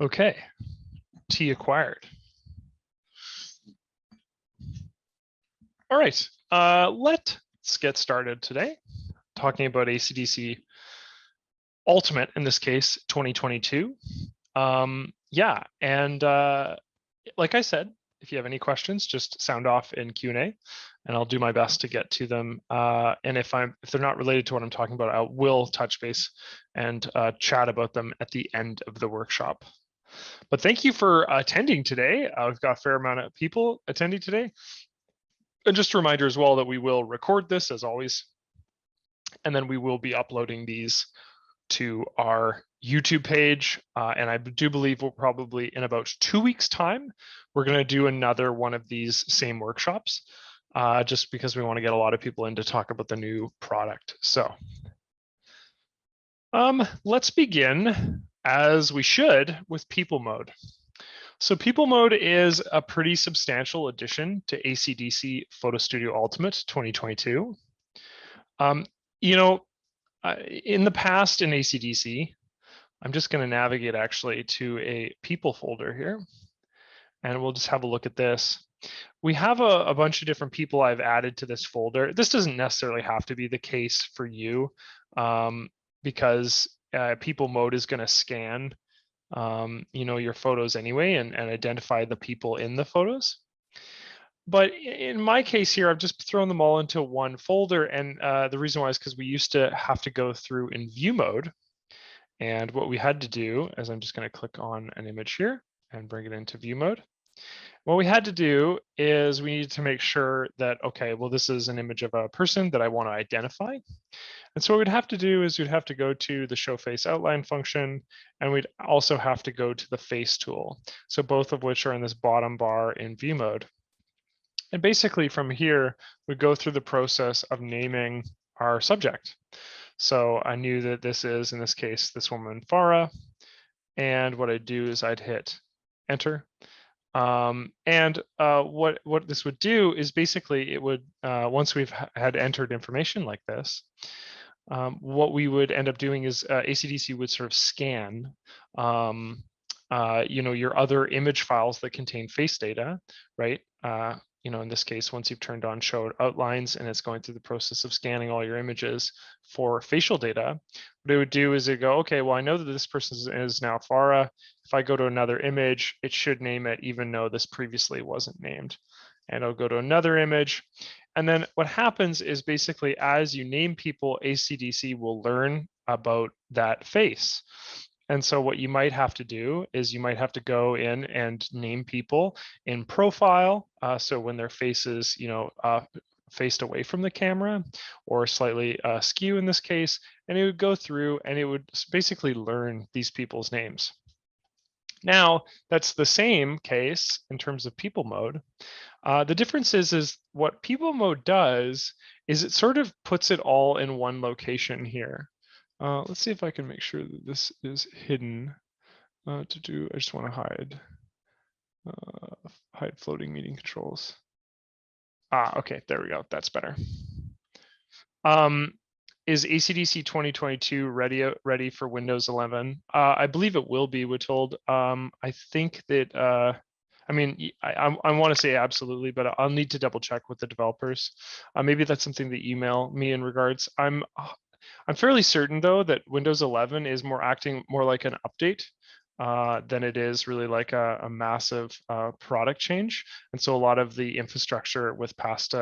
Okay, T acquired. All right, let's get started today talking about AC/DC Ultimate, in this case, 2022. Yeah, and like I said, if you have any questions, just sound off in Q&A, and I'll do my best to get to them. And if they're not related to what I'm talking about, I will touch base and chat about them at the end of the workshop. But thank you for attending today. We've got a fair amount of people attending today. And just a reminder as well that we will record this as always, and then we will be uploading these to our YouTube page. And I do believe we'll probably, in about 2 weeks' time, we're going to do another one of these same workshops, just because we want to get a lot of people in to talk about the new product. So let's begin, as we should, with people mode. So people mode is a pretty substantial addition to AC/DC Photo Studio Ultimate 2022. You know, in the past in AC/DC, I'm just going to navigate actually to a people folder here, and we'll just have a look at this. We have a bunch of different people I've added to this folder. This doesn't necessarily have to be the case for you, because people mode is going to scan your photos anyway and identify the people in the photos. But in my case here, I've just thrown them all into one folder. And the reason why is because we used to have to go through in view mode. And what we had to do is, I'm just going to click on an image here and bring it into view mode. What we had to do is we needed to make sure that, okay, well, this is an image of a person that I want to identify. And so what we'd have to do is we'd have to go to the show face outline function, and we'd also have to go to the face tool. So both of which are in this bottom bar in view mode. And basically from here, we go through the process of naming our subject. So I knew that this is, in this case, this woman, Farah. And what I'd do is I'd hit enter. And what this would do is basically it would, once we've had entered information like this, what we would end up doing is AC/DC would sort of scan your other image files that contain face data, right? In this case, once you've turned on show outlines and it's going through the process of scanning all your images for facial data, what it would do is it go, okay, well, I know that this person is now Farah. If I go to another image, it should name it even though this previously wasn't named. And I'll go to another image. And then what happens is basically as you name people, AC/DC will learn about that face. And so what you might have to do is you might have to go in and name people in profile. So when their face is, faced away from the camera or slightly askew in this case, and it would go through and it would basically learn these people's names. Now, that's the same case in terms of people mode. The difference is what people mode does is it sort of puts it all in one location here. Let's see if I can make sure that this is hidden I just want to hide floating meeting controls. Okay, there we go. That's better. Is AC/DC 2022 ready for Windows 11? I believe it will be, we're told. I think that, I want to say absolutely, but I'll need to double check with the developers. Maybe that's something that email me in regards. I'm fairly certain though that Windows 11 is acting more like an update than it is really like a massive product change. And so a lot of the infrastructure with past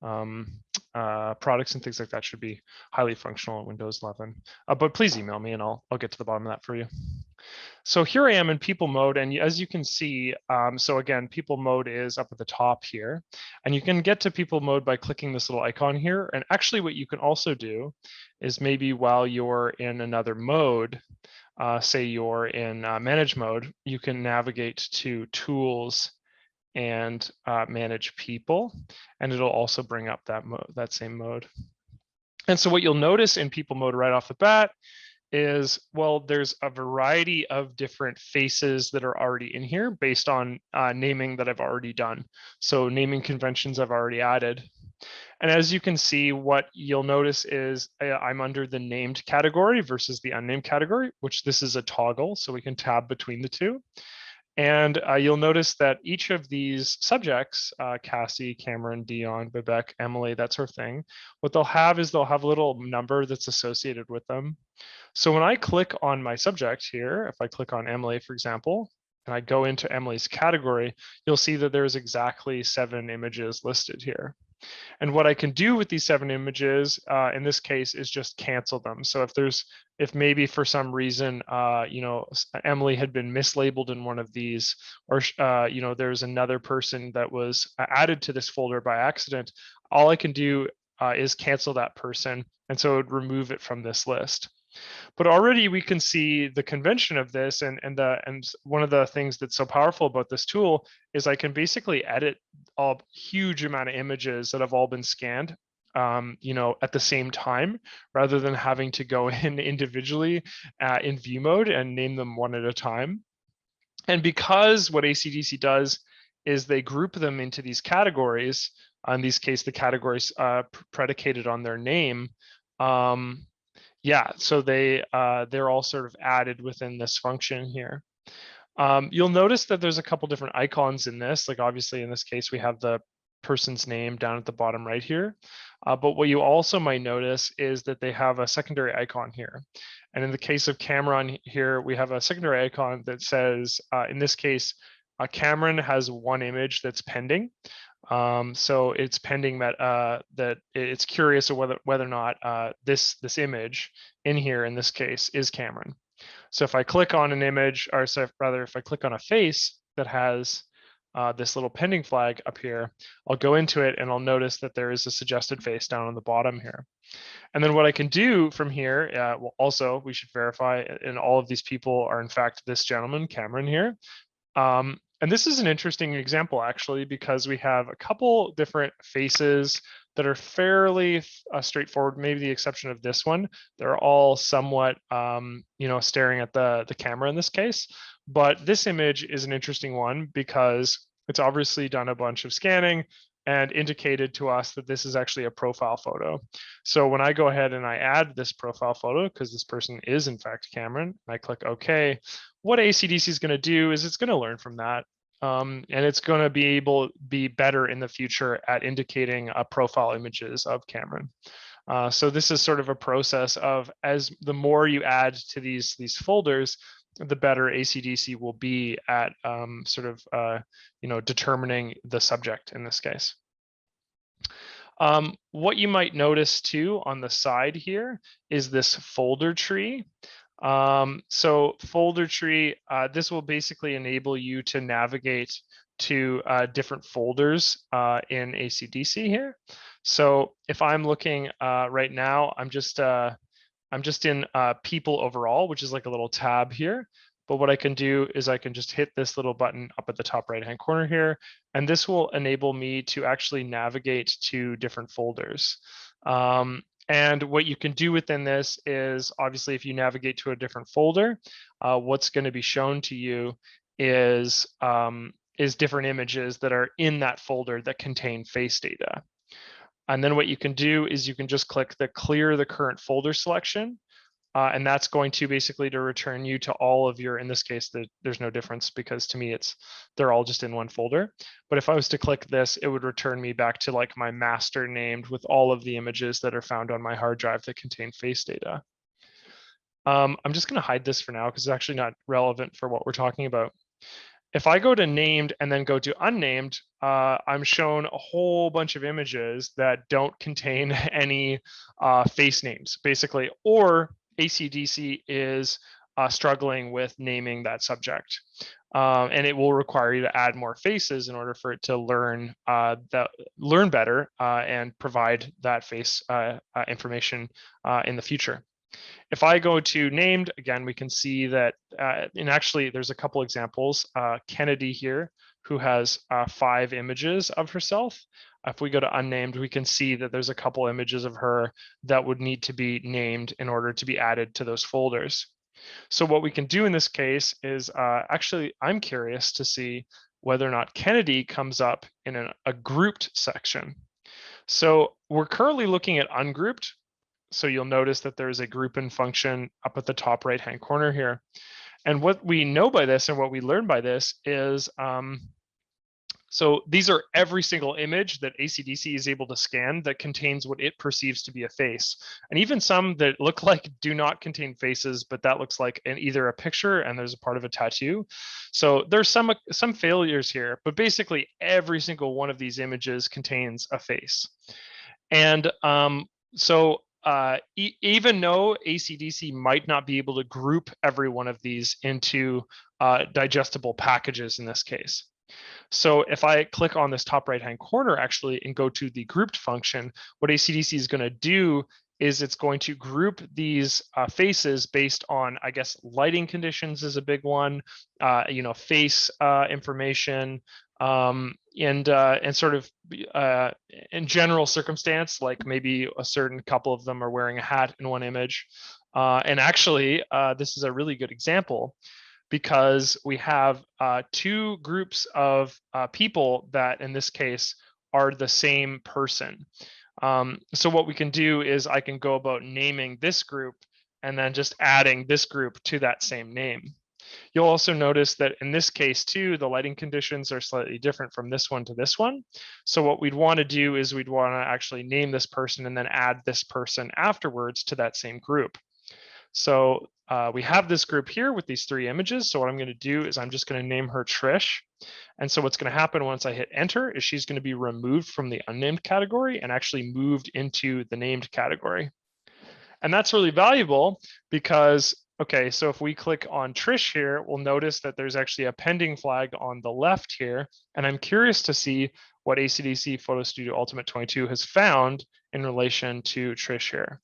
products and things like that should be highly functional in Windows 11. But please email me and I'll get to the bottom of that for you. So here I am in people mode, and as you can see, so again, people mode is up at the top here, and you can get to people mode by clicking this little icon here. And actually what you can also do is maybe while you're in another mode, say you're in manage mode, you can navigate to tools and manage people, and it'll also bring up that same mode. And so what you'll notice in people mode right off the bat is, well, there's a variety of different faces that are already in here based on naming that I've already done. So naming conventions I've already added. And as you can see, what you'll notice is I'm under the named category versus the unnamed category, which this is a toggle, so we can tab between the two. And you'll notice that each of these subjects, Cassie, Cameron, Dion, Vivek, Emily, that sort of thing, what they'll have is they'll have a little number that's associated with them. So when I click on my subject here, if I click on Emily, for example, and I go into Emily's category, you'll see that there's exactly 7 images listed here. And what I can do with these 7 images in this case is just cancel them. So if maybe for some reason, Emily had been mislabeled in one of these, or, there's another person that was added to this folder by accident, all I can do is cancel that person. And so it would remove it from this list. But already we can see the convention of this, and one of the things that's so powerful about this tool is I can basically edit a huge amount of images that have all been scanned, at the same time, rather than having to go in individually in view mode and name them one at a time. And because what AC/DC does is they group them into these categories, in this case, the categories predicated on their name. Yeah, so they're all sort of added within this function here. You'll notice that there's a couple different icons in this. Like obviously in this case, we have the person's name down at the bottom right here. But what you also might notice is that they have a secondary icon here. And in the case of Cameron here, we have a secondary icon that says, in this case, Cameron has one image that's pending. So it's pending that it's curious of whether or not this image in here in this case is Cameron. So if I click on an image, or so rather, if I click on a face that has this little pending flag up here, I'll go into it and I'll notice that there is a suggested face down on the bottom here. And then what I can do from here, well, also we should verify, and all of these people are in fact this gentleman, Cameron here. And this is an interesting example actually, because we have a couple different faces that are fairly straightforward, maybe the exception of this one. They're all somewhat, staring at the camera in this case. But this image is an interesting one because it's obviously done a bunch of scanning and indicated to us that this is actually a profile photo. So when I go ahead and I add this profile photo, because this person is in fact Cameron, and I click OK, what AC/DC is going to do is it's going to learn from that. And it's going to be better in the future at indicating profile images of Cameron. So this is sort of a process of, as the more you add to these folders, the better AC/DC will be at determining the subject in this case. What you might notice too on the side here is this folder tree. So folder tree, this will basically enable you to navigate to different folders in AC/DC here. So if I'm looking right now, I'm just in people overall, which is like a little tab here. But what I can do is I can just hit this little button up at the top right-hand corner here, and this will enable me to actually navigate to different folders. And what you can do within this is, obviously, if you navigate to a different folder, what's going to be shown to you is different images that are in that folder that contain face data. And then what you can do is you can just click the clear the current folder selection. And that's going to basically to return you to all of your, in this case, there's no difference because to me they're all just in one folder. But if I was to click this, it would return me back to like my master named with all of the images that are found on my hard drive that contain face data. I'm just going to hide this for now because it's actually not relevant for what we're talking about. If I go to named and then go to unnamed, I'm shown a whole bunch of images that don't contain any face names, basically, or AC/DC is struggling with naming that subject. And it will require you to add more faces in order for it to learn better and provide that face information in the future. If I go to named, again, we can see that, and actually there's a couple examples, Kennedy here, who has 5 images of herself. If we go to unnamed, we can see that there's a couple images of her that would need to be named in order to be added to those folders. So what we can do in this case is, actually, I'm curious to see whether or not Kennedy comes up in a grouped section. So we're currently looking at ungrouped. So you'll notice that there's a group in function up at the top right-hand corner here. And what we know by this and what we learn by this is, so these are every single image that AC/DC is able to scan that contains what it perceives to be a face. And even some that look like do not contain faces, but that looks like either a picture and there's a part of a tattoo. So there's some failures here, but basically every single one of these images contains a face. And even though AC/DC might not be able to group every one of these into digestible packages in this case. So if I click on this top right-hand corner actually and go to the grouped function, what AC/DC is going to do is it's going to group these faces based on, I guess, lighting conditions is a big one, face information, and sort of in general circumstance, like maybe a certain couple of them are wearing a hat in one image. And actually, this is a really good example because we have two groups of people that in this case are the same person. So what we can do is I can go about naming this group and then just adding this group to that same name. You'll also notice that in this case too, the lighting conditions are slightly different from this one to this one. So what we'd want to do is we'd want to actually name this person and then add this person afterwards to that same group. So we have this group here with these three images. So what I'm going to do is I'm just going to name her Trish. And so what's going to happen once I hit enter is she's going to be removed from the unnamed category and actually moved into the named category. And that's really valuable because, okay, so if we click on Trish here, we'll notice that there's actually a pending flag on the left here. And I'm curious to see what AC/DC Photo Studio Ultimate 22 has found in relation to Trish here.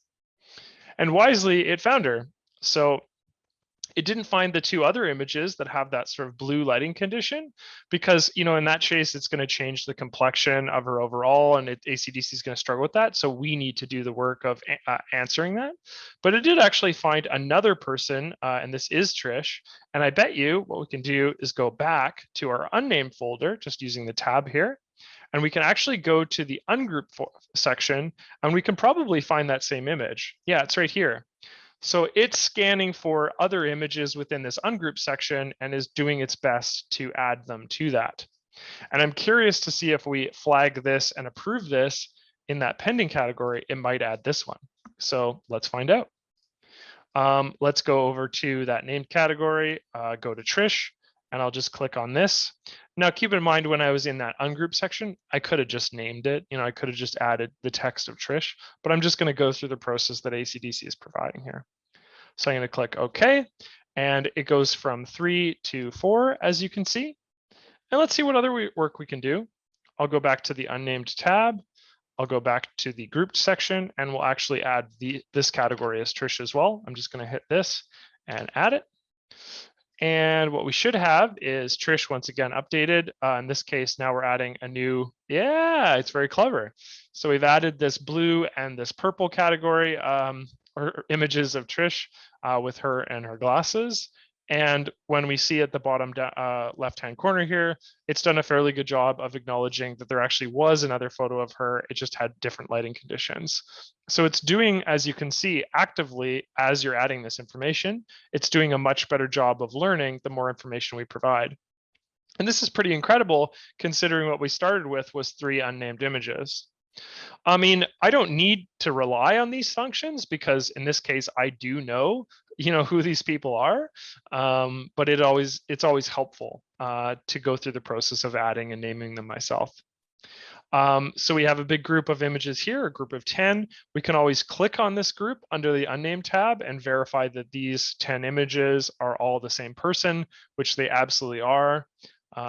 And wisely, it found her. So it didn't find the two other images that have that sort of blue lighting condition because, in that case, it's going to change the complexion of her overall and AC/DC is going to struggle with that. So we need to do the work of answering that. But it did actually find another person, and this is Trish. And I bet you what we can do is go back to our unnamed folder, just using the tab here. And we can actually go to the ungrouped section and we can probably find that same image. Yeah, it's right here. So it's scanning for other images within this ungrouped section and is doing its best to add them to that. And I'm curious to see if we flag this and approve this in that pending category, it might add this one. So let's find out. Let's go over to that named category, go to Trish, and I'll just click on this. Now, keep in mind, when I was in that ungrouped section, I could have just named it. I could have just added the text of Trish, but I'm just going to go through the process that AC/DC is providing here. So I'm going to click OK, and it goes from 3 to 4, as you can see. And let's see what other work we can do. I'll go back to the unnamed tab. I'll go back to the grouped section, and we'll actually add this category as Trish as well. I'm just going to hit this and add it. And what we should have is Trish once again updated. In this case, now we're adding a new, yeah, it's very clever. So we've added this blue and this purple category or images of Trish with her and her glasses. And when we see at the bottom left-hand corner here, it's done a fairly good job of acknowledging that there actually was another photo of her. It just had different lighting conditions. So it's doing, as you can see, actively as you're adding this information, it's doing a much better job of learning the more information we provide. And this is pretty incredible considering what we started with was 3 unnamed images. I mean, I don't need to rely on these functions because in this case, I do know, who these people are, but it's always helpful to go through the process of adding and naming them myself. So we have a big group of images here, a group of 10. We can always click on this group under the unnamed tab and verify that these 10 images are all the same person, which they absolutely are.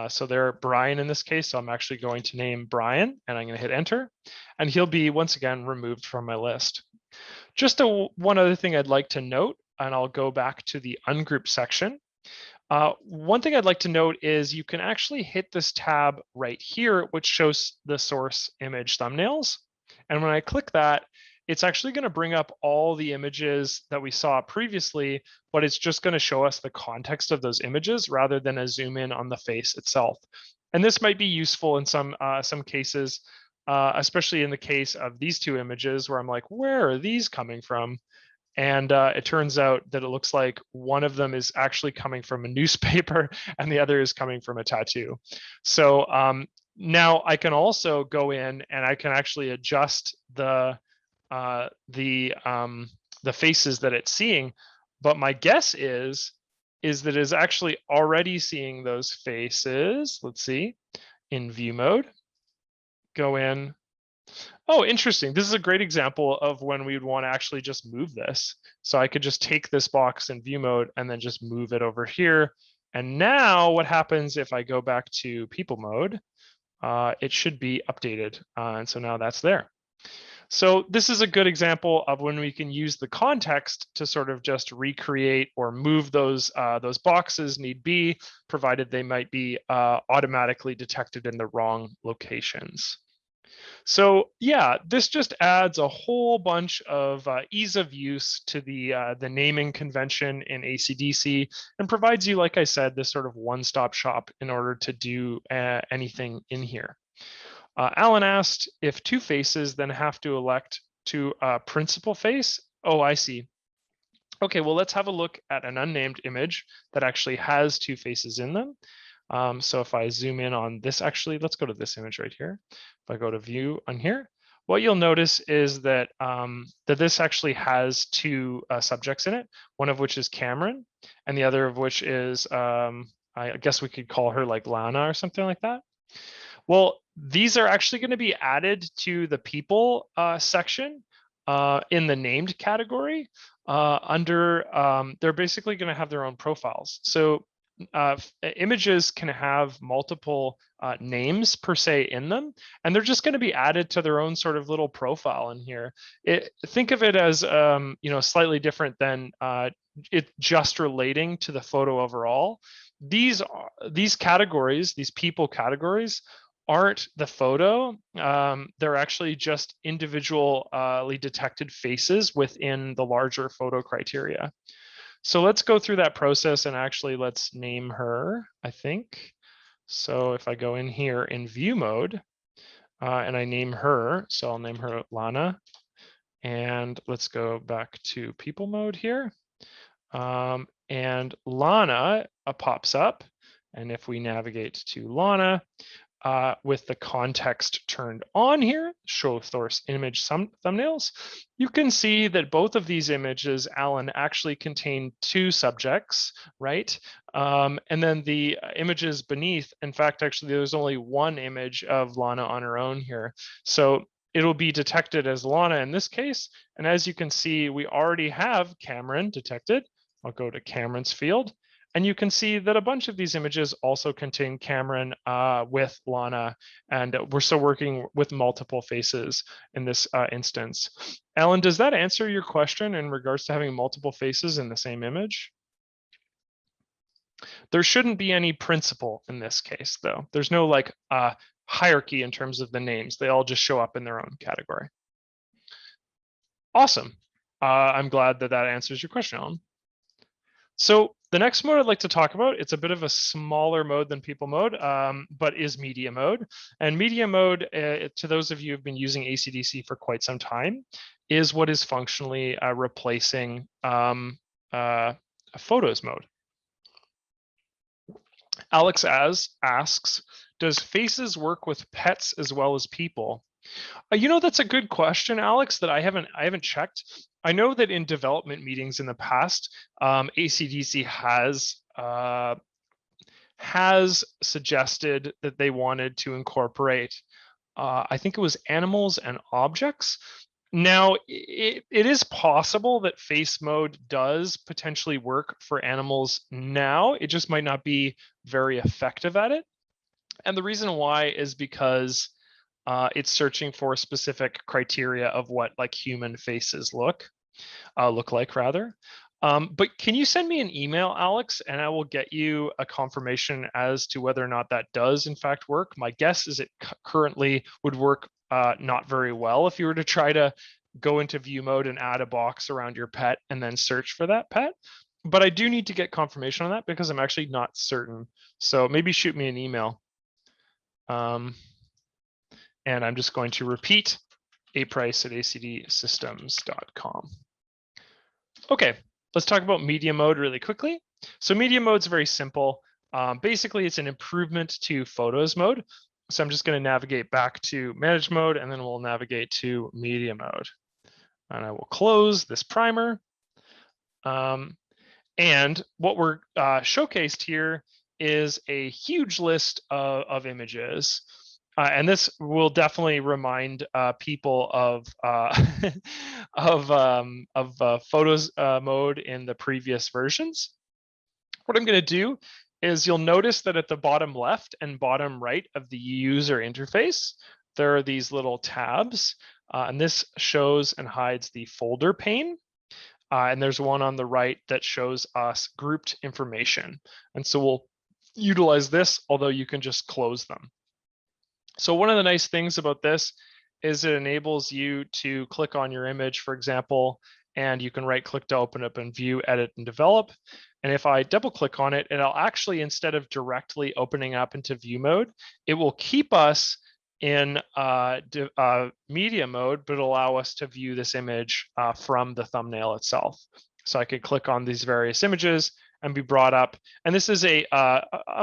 So they're Brian in this case. So I'm actually going to name Brian and I'm going to hit enter and he'll be once again removed from my list. Just one other thing I'd like to note, and I'll go back to the ungrouped section. One thing I'd like to note is you can actually hit this tab right here, which shows the source image thumbnails. And when I click that, it's actually going to bring up all the images that we saw previously, but it's just going to show us the context of those images rather than a zoom in on the face itself. And this might be useful in some cases especially in the case of these two images where I'm like, where are these coming from? And it turns out that it looks like one of them is actually coming from a newspaper and the other is coming from a tattoo. So now I can also go in and I can actually adjust the faces that it's seeing. But my guess is that it's actually already seeing those faces. Let's see, in view mode, go in. Oh, interesting. This is a great example of when we would want to actually just move this. So I could just take this box in view mode and then just move it over here. And now what happens if I go back to people mode? It should be updated. And so now that's there. So this is a good example of when we can use the context to sort of just recreate or move those boxes need be, provided they might be automatically detected in the wrong locations. So yeah, this just adds a whole bunch of ease of use to the naming convention in AC/DC and provides you, like I said, this sort of one-stop shop in order to do anything in here. Alan asked if two faces then have to elect to a principal face. Oh, I see. Okay, well, let's have a look at an unnamed image that actually has two faces in them. So if I zoom in on this, actually, let's go to this image right here. If I go to view on here, what you'll notice is that that this actually has two subjects in it, one of which is Cameron, and the other of which is, I guess we could call her like Lana or something like that. Well, these are actually going to be added to the people section in the named category under, they're basically going to have their own profiles. So images can have multiple names per se in them, and they're just going to be added to their own sort of little profile in here. Think of it as slightly different than it just relating to the photo overall. These categories, these people categories, aren't the photo. They're actually just individually detected faces within the larger photo criteria. So let's go through that process and actually let's name her, I think. So if I go in here in view mode and I name her, so I'll name her Lana. And let's go back to people mode here. And Lana pops up. And if we navigate to Lana, with the context turned on here, show source image thumbnails, you can see that both of these images, Alan, actually contain two subjects, right? And then the images beneath, in fact, actually, there's only one image of Lana on her own here. So it'll be detected as Lana in this case. And as you can see, we already have Cameron detected. I'll go to Cameron's field. And you can see that a bunch of these images also contain Cameron with Lana, and we're still working with multiple faces in this instance. Alan, does that answer your question in regards to having multiple faces in the same image? There shouldn't be any principal in this case, though. There's no like hierarchy in terms of the names. They all just show up in their own category. Awesome. I'm glad that that answers your question, Alan. So the next mode I'd like to talk about, it's a bit of a smaller mode than people mode, but is media mode. And media mode, to those of you who've been using AC/DC for quite some time, is what is functionally replacing photos mode. Alex asks, does faces work with pets as well as people? That's a good question, Alex, that I haven't checked. I know that in development meetings in the past, AC/DC has suggested that they wanted to incorporate, I think it was animals and objects. Now, it is possible that face mode does potentially work for animals now. It just might not be very effective at it. And the reason why is because it's searching for specific criteria of what like human faces look like rather. But can you send me an email, Alex, and I will get you a confirmation as to whether or not that does in fact work. My guess is it currently would work not very well if you were to try to go into view mode and add a box around your pet and then search for that pet. But I do need to get confirmation on that because I'm actually not certain. So maybe shoot me an email. And I'm just going to repeat aprice@acdsystems.com. Okay, let's talk about media mode really quickly. So media mode is very simple. Basically, it's an improvement to photos mode. So I'm just going to navigate back to manage mode, and then we'll navigate to media mode. And I will close this primer. And what we're showcased here is a huge list of images. And this will definitely remind people of photos mode in the previous versions. What I'm going to do is you'll notice that at the bottom left and bottom right of the user interface, there are these little tabs, and this shows and hides the folder pane. And there's one on the right that shows us grouped information. And so we'll utilize this, although you can just close them. So one of the nice things about this is it enables you to click on your image, for example, and you can right click to open up and view, edit, and develop. And if I double click on it, it'll actually, instead of directly opening up into view mode, it will keep us in media mode, but allow us to view this image from the thumbnail itself. So I could click on these various images and be brought up. And this is a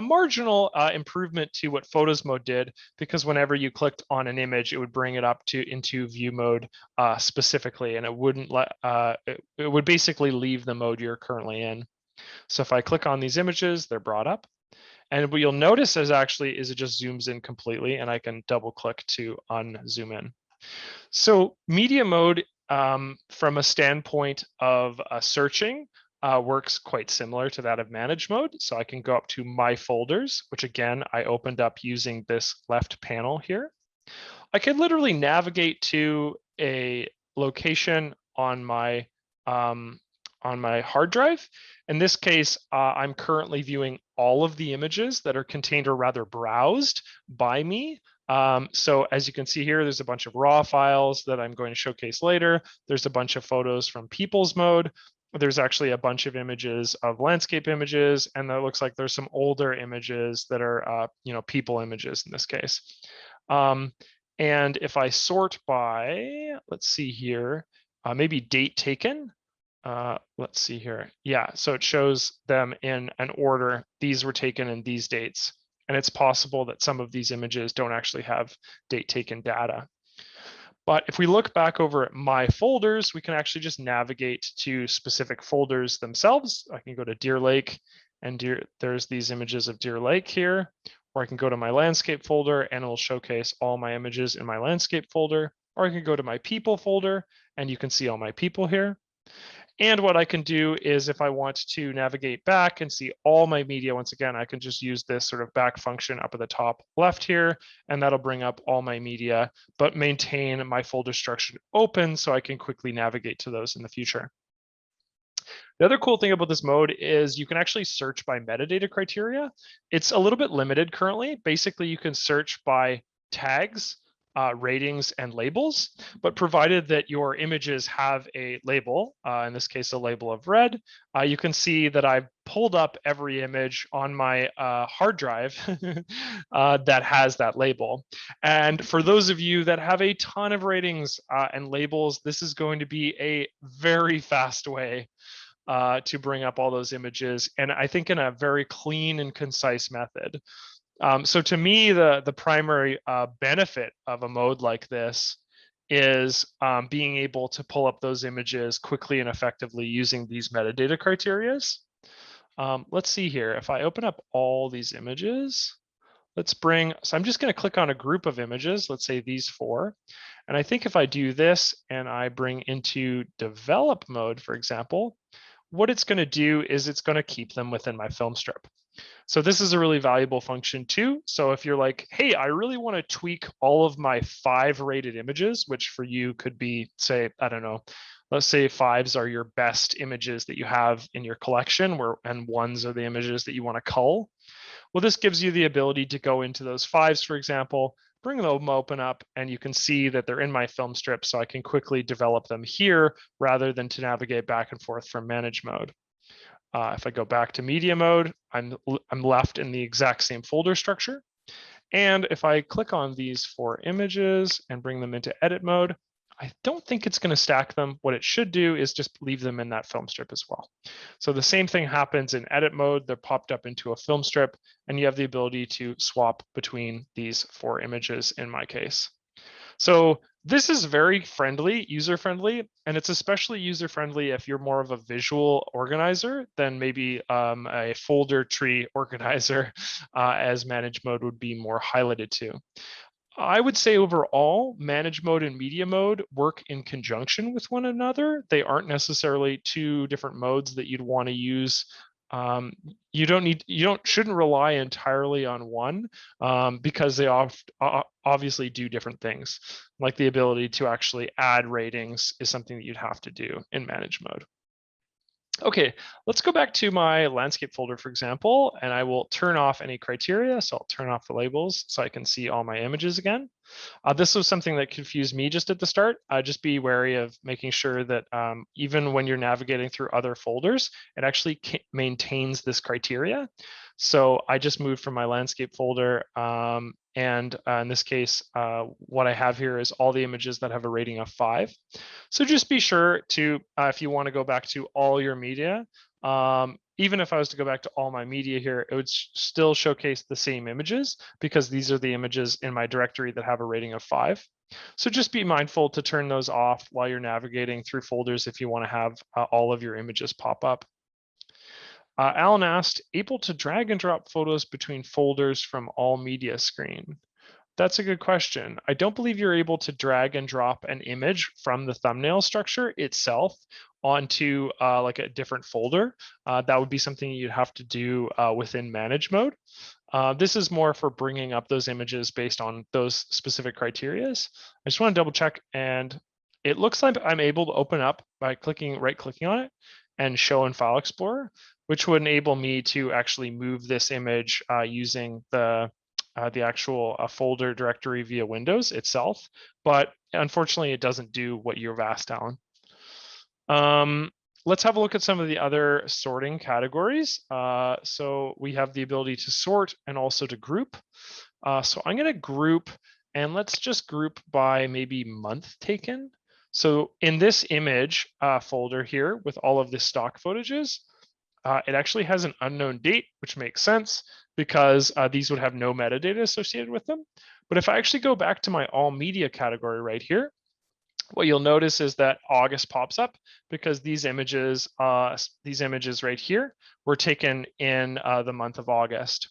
marginal improvement to what photos mode did, because whenever you clicked on an image, it would bring it up into view mode specifically, and it wouldn't let it would basically leave the mode you're currently in. So if I click on these images, they're brought up. And what you'll notice is actually is it just zooms in completely, and I can double click to unzoom in. So media mode from a standpoint of searching works quite similar to that of manage mode. So I can go up to my folders, which again, I opened up using this left panel here. I can literally navigate to a location on my hard drive. In this case, I'm currently viewing all of the images that are contained or rather browsed by me. So as you can see here, there's a bunch of raw files that I'm going to showcase later. There's a bunch of photos from people's mode. There's actually a bunch of images of landscape images, and that looks like there's some older images that are, people images in this case. And if I sort by, let's see here, maybe date taken. Let's see here. Yeah, so it shows them in an order. These were taken in these dates. And it's possible that some of these images don't actually have date taken data. But if we look back over at my folders, we can actually just navigate to specific folders themselves. I can go to Deer Lake, and there's these images of Deer Lake here. Or I can go to my landscape folder and it'll showcase all my images in my landscape folder. Or I can go to my people folder and you can see all my people here. And what I can do is if I want to navigate back and see all my media, once again, I can just use this sort of back function up at the top left here, and that'll bring up all my media, but maintain my folder structure open so I can quickly navigate to those in the future. The other cool thing about this mode is you can actually search by metadata criteria. It's a little bit limited currently. Basically, you can search by tags, ratings, and labels, but provided that your images have a label, in this case, a label of red, you can see that I've pulled up every image on my hard drive that has that label. And for those of you that have a ton of ratings and labels, this is going to be a very fast way to bring up all those images, and I think in a very clean and concise method. So to me, the primary benefit of a mode like this is being able to pull up those images quickly and effectively using these metadata criteria. Let's see here. If I open up all these images, so I'm just going to click on a group of images, let's say these 4. And I think if I do this and I bring into develop mode, for example, what it's going to do is it's going to keep them within my film strip. So this is a really valuable function too. So if you're like, hey, I really want to tweak all of my 5 rated images, which for you could be, say, I don't know, let's say 5s are your best images that you have in your collection, and 1s are the images that you want to cull. Well, this gives you the ability to go into those 5s, for example, bring them open up, and you can see that they're in my film strip, so I can quickly develop them here rather than to navigate back and forth from manage mode. If I go back to media mode, I'm left in the exact same folder structure. And if I click on these 4 images and bring them into edit mode, I don't think it's going to stack them. What it should do is just leave them in that film strip as well. So the same thing happens in edit mode. They're popped up into a film strip, and you have the ability to swap between these 4 images in my case. So this is very friendly, user-friendly, and it's especially user-friendly if you're more of a visual organizer than maybe a folder tree organizer, as manage mode would be more highlighted to. I would say overall, manage mode and media mode work in conjunction with one another. They aren't necessarily 2 different modes that you'd want to use. You shouldn't rely entirely on one, because they obviously do different things. Like the ability to actually add ratings is something that you'd have to do in manage mode. Okay, let's go back to my landscape folder, for example, and I will turn off any criteria. So I'll turn off the labels so I can see all my images again. This was something that confused me just at the start. Just be wary of making sure that even when you're navigating through other folders, it actually maintains this criteria. So I just moved from my landscape folder, and in this case, what I have here is all the images that have a rating of 5. So just be sure to, if you want to go back to all your media, even if I was to go back to all my media here, it would still showcase the same images because these are the images in my directory that have a rating of 5. So just be mindful to turn those off while you're navigating through folders if you want to have all of your images pop up. Alan asked, able to drag and drop photos between folders from all media screen? That's a good question. I don't believe you're able to drag and drop an image from the thumbnail structure itself onto like a different folder. That would be something you'd have to do within manage mode. This is more for bringing up those images based on those specific criterias. I just want to double check, and it looks like I'm able to open up by right-clicking on it and show in File Explorer, which would enable me to actually move this image using the actual folder directory via Windows itself. But unfortunately, it doesn't do what you've asked, Alan. Let's have a look at some of the other sorting categories. So we have the ability to sort and also to group. So I'm going to group, and let's just group by maybe month taken. So in this image folder here with all of the stock footages, it actually has an unknown date, which makes sense because these would have no metadata associated with them. But if I actually go back to my all media category right here, what you'll notice is that August pops up because these images right here were taken in the month of August.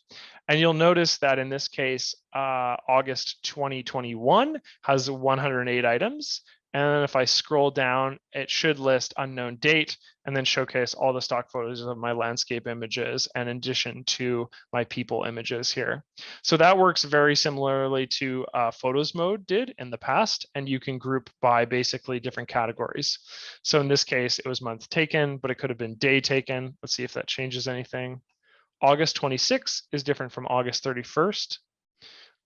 And you'll notice that in this case, August 2021 has 108 items. And if I scroll down, it should list unknown date and then showcase all the stock photos of my landscape images in addition to my people images here. So that works very similarly to photos mode did in the past, and you can group by basically different categories. So in this case, it was month taken, but it could have been day taken. Let's see if that changes anything. August 26 is different from August 31st.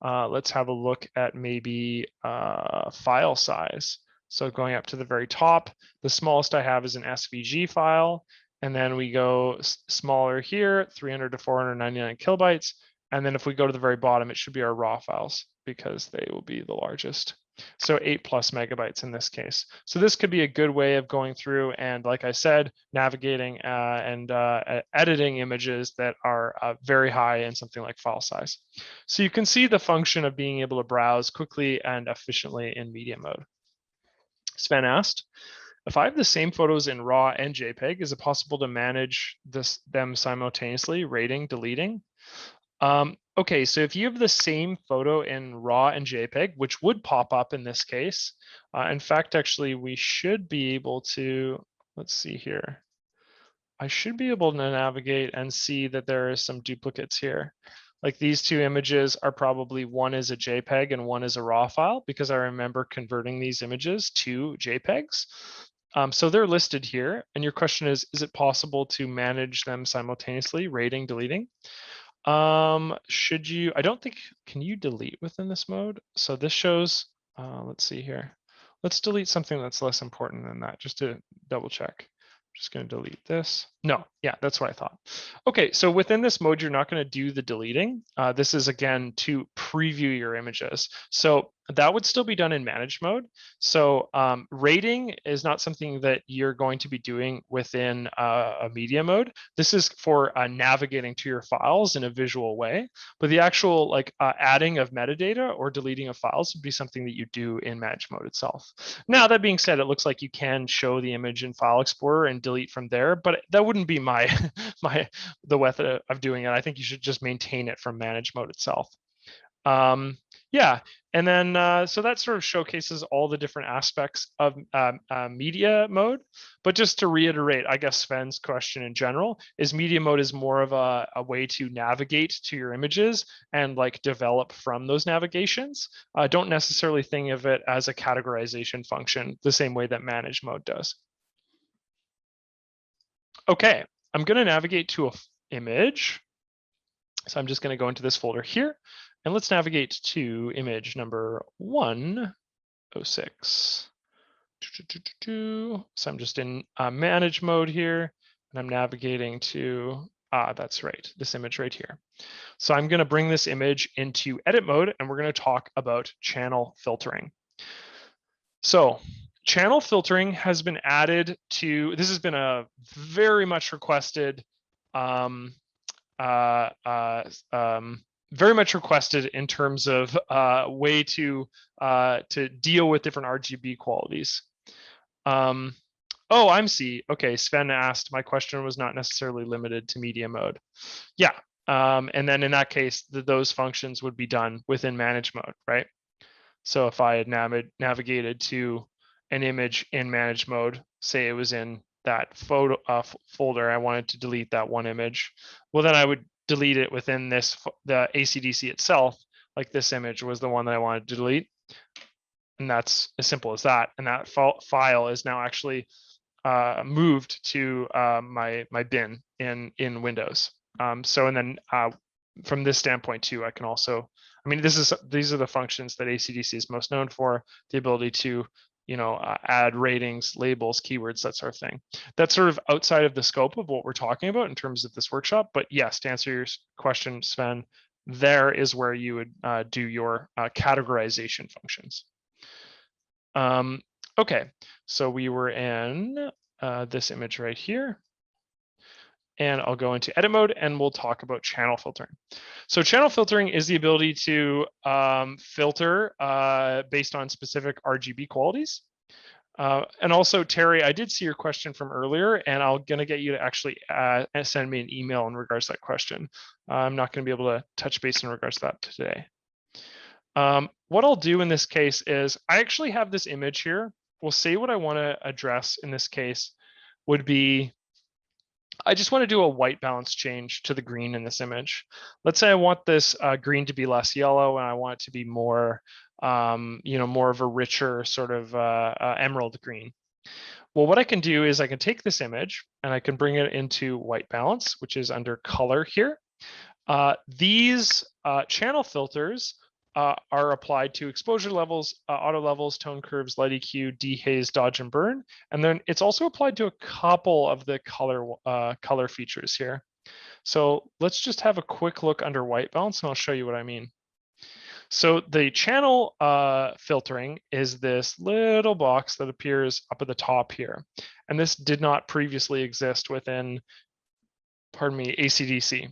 Let's have a look at maybe file size. So going up to the very top, the smallest I have is an SVG file. And then we go smaller here, 300 to 499 kilobytes. And then if we go to the very bottom, it should be our raw files because they will be the largest. So 8+ megabytes in this case. So this could be a good way of going through and, like I said, navigating and editing images that are very high in something like file size. So you can see the function of being able to browse quickly and efficiently in media mode. Sven asked, if I have the same photos in RAW and JPEG, is it possible to manage them simultaneously, rating, deleting? Okay, so if you have the same photo in RAW and JPEG, which would pop up in this case, in fact, actually, we should be able to, let's see here. I should be able to navigate and see that there are some duplicates here. Like these 2 images are probably, one is a JPEG and one is a RAW file because I remember converting these images to JPEGs. So they're listed here. And your question is it possible to manage them simultaneously, rating, deleting? Should you, I don't think, can you delete within this mode? So this shows, let's see here. Let's delete something that's less important than that just to double check. I'm just going to delete this. No, yeah, that's what I thought. Okay, so within this mode, you're not going to do the deleting. This is again to preview your images. So that would still be done in manage mode. So rating is not something that you're going to be doing within a media mode. This is for navigating to your files in a visual way. But the actual like adding of metadata or deleting of files would be something that you do in manage mode itself. Now, that being said, it looks like you can show the image in File Explorer and delete from there, but that wouldn't be my the method of doing it. I think you should just maintain it from manage mode itself. Yeah, and then so that sort of showcases all the different aspects of media mode. But just to reiterate, I guess Sven's question in general is media mode is more of a way to navigate to your images and like develop from those navigations. Don't necessarily think of it as a categorization function the same way that manage mode does. Okay, I'm going to navigate to an image. So I'm just going to go into this folder here, and let's navigate to image number 106. So I'm just in manage mode here, and I'm navigating to, that's right, this image right here. So I'm going to bring this image into edit mode, and we're going to talk about channel filtering. So channel filtering has been added to, this has been a very much requested very much requested in terms of way to deal with different RGB qualities. Oh, I'm see. Okay, Sven asked, my question was not necessarily limited to media mode. Yeah, and then in that case, those functions would be done within manage mode, right? So if I had navigated to an image in manage mode, say it was in that photo folder, I wanted to delete that one image, well, then I would delete it within this, the ACDC itself, like this image was the one that I wanted to delete. And that's as simple as that. And that file is now actually moved to my bin in Windows. So, and then from this standpoint too, I can also, I mean, these are the functions that ACDC is most known for, the ability to, you know, add ratings, labels, keywords, that sort of thing. That's sort of outside of the scope of what we're talking about in terms of this workshop. But yes, to answer your question, Sven, there is where you would do your categorization functions. Okay, so we were in this image right here. And I'll go into edit mode and we'll talk about channel filtering. So channel filtering is the ability to filter based on specific RGB qualities. And also, Terry, I did see your question from earlier, and I'm going to get you to actually send me an email in regards to that question. I'm not going to be able to touch base in regards to that today. What I'll do in this case is I actually have this image here. We'll say what I want to address in this case would be, I just want to do a white balance change to the green in this image. Let's say I want this green to be less yellow and I want it to be more, you know, more of a richer sort of emerald green. Well, what I can do is I can take this image and I can bring it into white balance, which is under color here. These channel filters are applied to exposure levels, auto levels, tone curves, light EQ, dehaze, dodge, and burn. And then it's also applied to a couple of the color features here. So let's just have a quick look under white balance and I'll show you what I mean. So the channel filtering is this little box that appears up at the top here. And this did not previously exist within, pardon me, ACDC.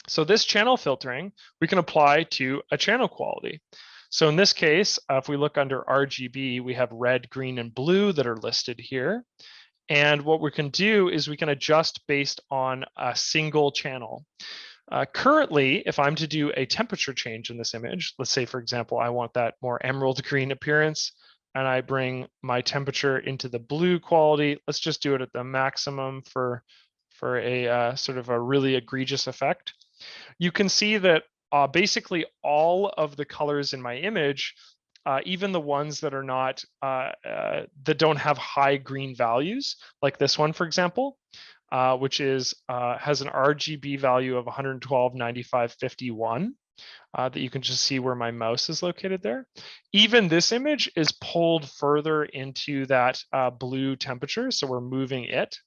So this channel filtering, we can apply to a channel quality. So in this case, if we look under RGB, we have red, green, and blue that are listed here. And what we can do is we can adjust based on a single channel. Currently, if I'm to do a temperature change in this image, let's say, for example, I want that more emerald green appearance, and I bring my temperature into the blue quality. Let's just do it at the maximum for a sort of a really egregious effect. You can see that basically all of the colors in my image, even the ones that are not, that don't have high green values, like this one, for example, which is has an RGB value of 112, 95, 51, that you can just see where my mouse is located there. Even this image is pulled further into that blue temperature, so we're moving it.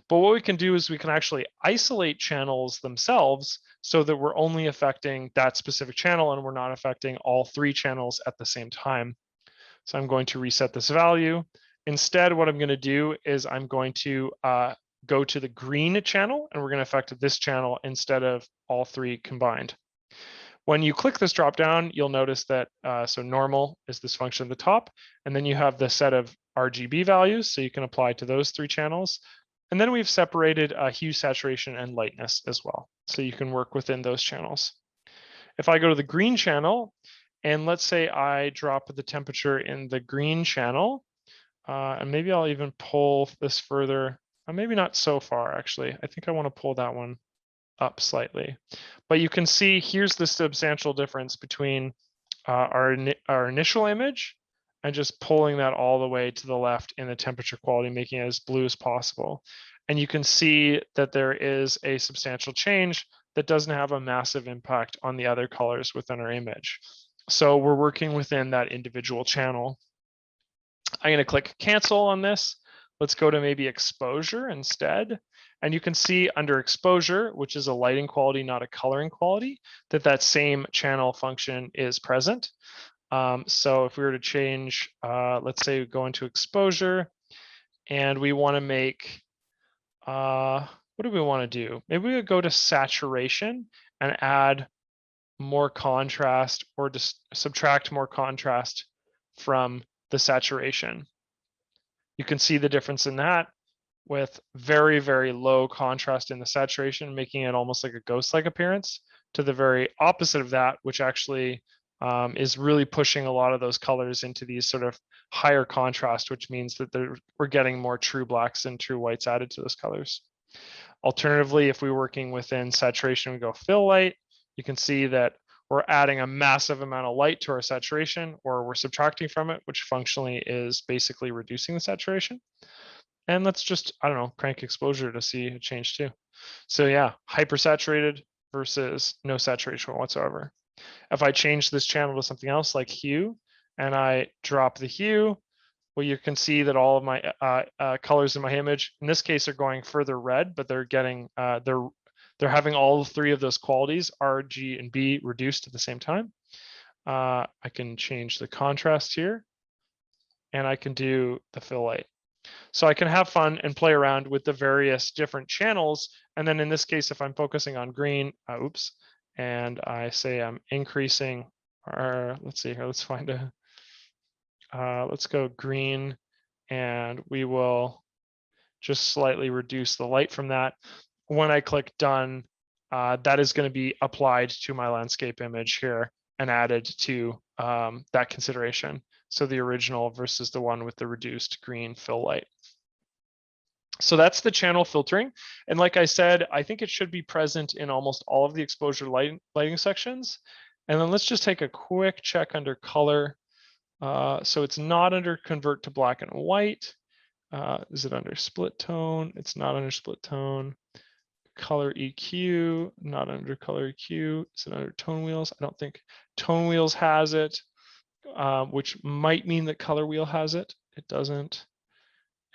But what we can do is we can actually isolate channels themselves so that we're only affecting that specific channel and we're not affecting all 3 channels at the same time. So I'm going to reset this value. Instead, what I'm going to do is I'm going to go to the green channel, and we're going to affect this channel instead of all 3 combined. When you click this drop down, you'll notice that so normal is this function at the top, and then you have the set of RGB values, so you can apply to those 3 channels. And then we've separated hue, saturation, and lightness as well, so you can work within those channels. If I go to the green channel, and let's say I drop the temperature in the green channel, and maybe I'll even pull this further, maybe not so far actually. I think I want to pull that one up slightly. But you can see here's the substantial difference between our initial image and just pulling that all the way to the left in the temperature quality, making it as blue as possible. And you can see that there is a substantial change that doesn't have a massive impact on the other colors within our image. So we're working within that individual channel. I'm going to click cancel on this. Let's go to maybe exposure instead. And you can see under exposure, which is a lighting quality, not a coloring quality, that same channel function is present. So if we were to change, let's say we go into exposure and we want to make, what do we want to do? Maybe we would go to saturation and add more contrast, or just subtract more contrast from the saturation. You can see the difference in that with very, very low contrast in the saturation, making it almost like a ghost-like appearance, to the very opposite of that, which actually is really pushing a lot of those colors into these sort of higher contrast, which means that we're getting more true blacks and true whites added to those colors. Alternatively, if we're working within saturation, we go fill light, you can see that we're adding a massive amount of light to our saturation, or we're subtracting from it, which functionally is basically reducing the saturation. And let's just, I don't know, crank exposure to see a change too. So yeah, hypersaturated versus no saturation whatsoever. If I change this channel to something else like hue, and I drop the hue, well, you can see that all of my colors in my image, in this case, are going further red, but they're getting, they're having all 3 of those qualities, R, G, and B, reduced at the same time. I can change the contrast here, and I can do the fill light. So I can have fun and play around with the various different channels. And then in this case, if I'm focusing on green, oops, and I say I'm increasing, or let's see here, let's find let's go green, and we will just slightly reduce the light from that. When I click done, that is going to be applied to my landscape image here and added to that consideration. So the original versus the one with the reduced green fill light. So that's the channel filtering. And like I said, I think it should be present in almost all of the exposure lighting sections. And then let's just take a quick check under color. So it's not under convert to black and white. Is it under split tone? It's not under split tone. Color EQ, not under color EQ. Is it under tone wheels? I don't think tone wheels has it, which might mean that color wheel has it. It doesn't.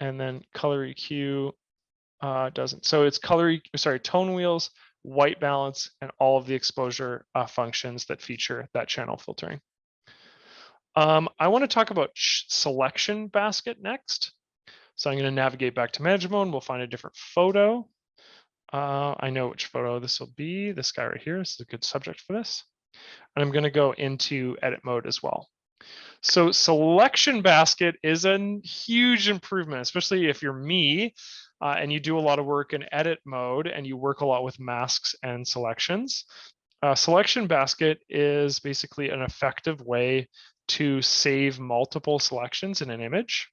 And then color EQ doesn't. So it's tone wheels, white balance, and all of the exposure functions that feature that channel filtering. I want to talk about selection basket next. So I'm going to navigate back to manage mode. We'll find a different photo. I know which photo this will be. This guy right here. This is a good subject for this. And I'm going to go into edit mode as well. So selection basket is a huge improvement, especially if you're me and you do a lot of work in edit mode and you work a lot with masks and selections. Selection basket is basically an effective way to save multiple selections in an image.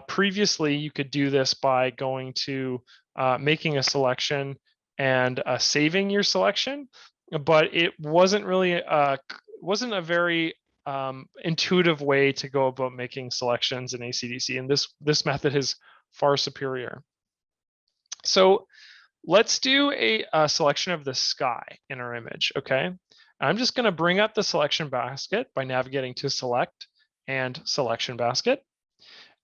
Previously, you could do this by going to making a selection and saving your selection, but it wasn't really wasn't a very intuitive way to go about making selections in ACDC, and this method is far superior. So let's do a selection of the sky in our image, okay? I'm just going to bring up the selection basket by navigating to select and selection basket.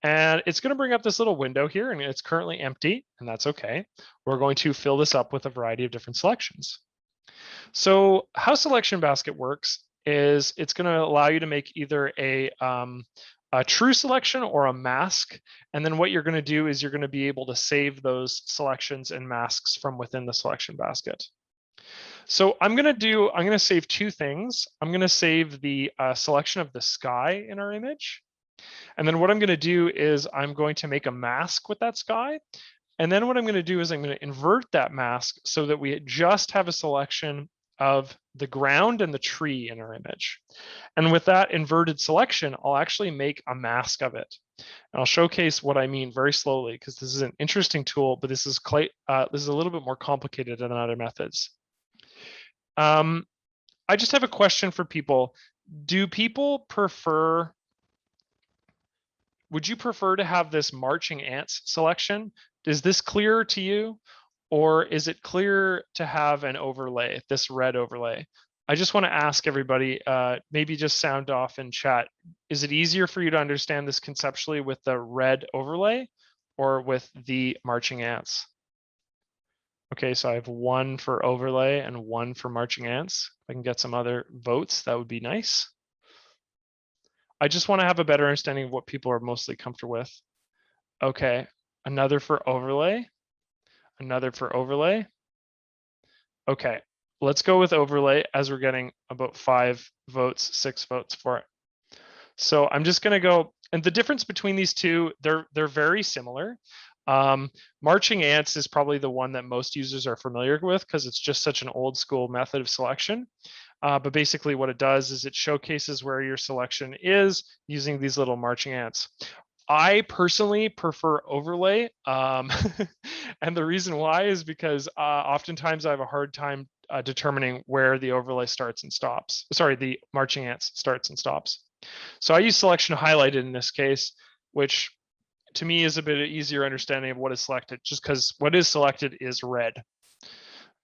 And it's going to bring up this little window here, and it's currently empty, and that's okay. We're going to fill this up with a variety of different selections. So how Selection Basket works is it's going to allow you to make either a true selection or a mask. And then what you're going to do is you're going to be able to save those selections and masks from within the selection basket. So I'm going to save two things. I'm going to save the selection of the sky in our image. And then what I'm going to do is I'm going to make a mask with that sky. And then what I'm going to do is I'm going to invert that mask so that we just have a selection of the ground and the tree in our image. And with that inverted selection, I'll actually make a mask of it. And I'll showcase what I mean very slowly, because this is an interesting tool, but this is a little bit more complicated than other methods. I just have a question for people. Do people prefer, would you prefer to have this marching ants selection? Is this clearer to you? Or is it clear to have an overlay, this red overlay? I just want to ask everybody, maybe just sound off in chat. Is it easier for you to understand this conceptually with the red overlay or with the marching ants? Okay, so I have 1 for overlay and 1 for marching ants. If I can get some other votes, that would be nice. I just want to have a better understanding of what people are mostly comfortable with. Okay, another for overlay, another for overlay. Okay, let's go with overlay as we're getting about 5 votes, 6 votes for it. So I'm just going to go, and the difference between these two, they're very similar. Marching ants is probably the one that most users are familiar with because it's just such an old school method of selection. But basically what it does is it showcases where your selection is using these little marching ants. I personally prefer overlay. And the reason why is because oftentimes I have a hard time determining where the overlay starts and stops. Sorry, the marching ants starts and stops. So I use selection highlighted in this case, which to me is a bit easier understanding of what is selected, just because what is selected is red.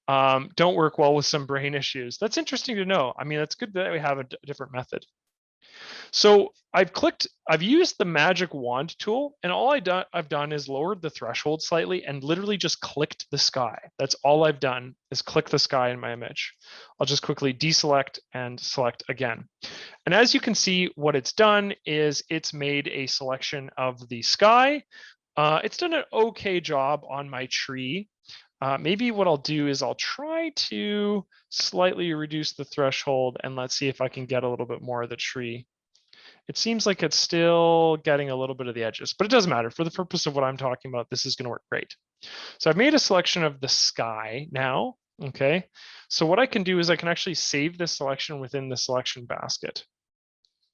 Don't work well with some brain issues. That's interesting to know. I mean, it's good that we have a different method. So I've used the magic wand tool, and all I've done is lowered the threshold slightly and literally just clicked the sky. That's all I've done is click the sky in my image. I'll just quickly deselect and select again. And as you can see, what it's done is it's made a selection of the sky. It's done an okay job on my tree. Maybe what I'll do is I'll try to slightly reduce the threshold, and let's see if I can get a little bit more of the tree. It seems like it's still getting a little bit of the edges, but it doesn't matter. For the purpose of what I'm talking about, this is going to work great. So I've made a selection of the sky now. Okay, so what I can do is I can actually save this selection within the selection basket.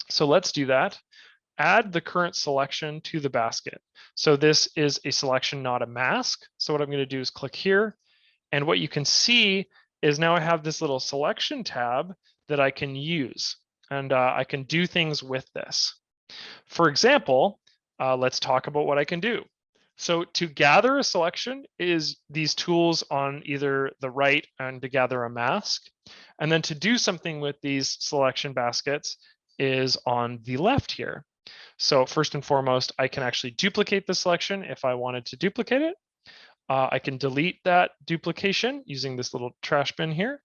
So let's do that. Add the current selection to the basket. So this is a selection, not a mask. So what I'm going to do is click here. And what you can see is now I have this little selection tab that I can use. And I can do things with this. For example, let's talk about what I can do. So to gather a selection is these tools on either the right and to gather a mask. And then to do something with these selection baskets is on the left here. So first and foremost, I can actually duplicate the selection if I wanted to duplicate it. I can delete that duplication using this little trash bin here.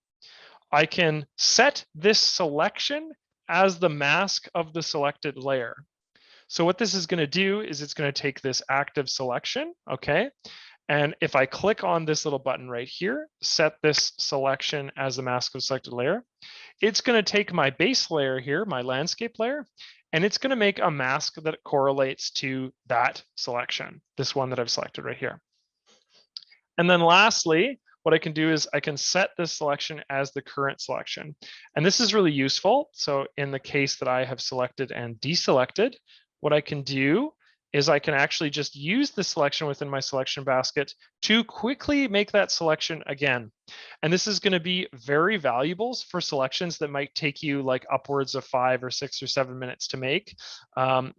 I can set this selection as the mask of the selected layer. So what this is going to do is it's going to take this active selection, okay? And if I click on this little button right here, set this selection as the mask of selected layer, it's going to take my base layer here, my landscape layer, and it's going to make a mask that correlates to that selection, this one that I've selected right here. And then lastly, what I can do is I can set this selection as the current selection. And this is really useful. So in the case that I have selected and deselected, what I can do is I can actually just use the selection within my selection basket to quickly make that selection again. And this is going to be very valuable for selections that might take you like upwards of 5 or 6 or 7 minutes to make,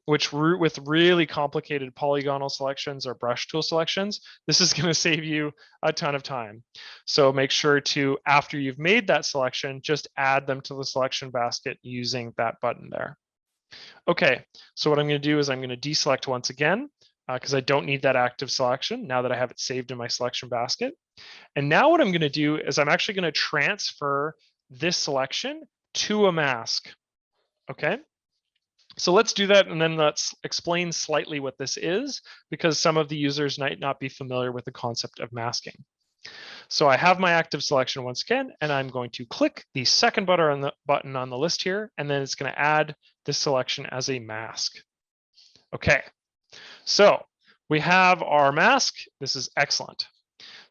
which with really complicated polygonal selections or brush tool selections, this is going to save you a ton of time. So make sure to, after you've made that selection, just add them to the selection basket using that button there. Okay, so what I'm going to do is I'm going to deselect once again because I don't need that active selection now that I have it saved in my selection basket. And now what I'm going to do is I'm actually going to transfer this selection to a mask. Okay, so let's do that, and then let's explain slightly what this is, because some of the users might not be familiar with the concept of masking. So I have my active selection once again, and I'm going to click the second button on the list here, and then it's going to add this selection as a mask. Okay, so we have our mask. This is excellent.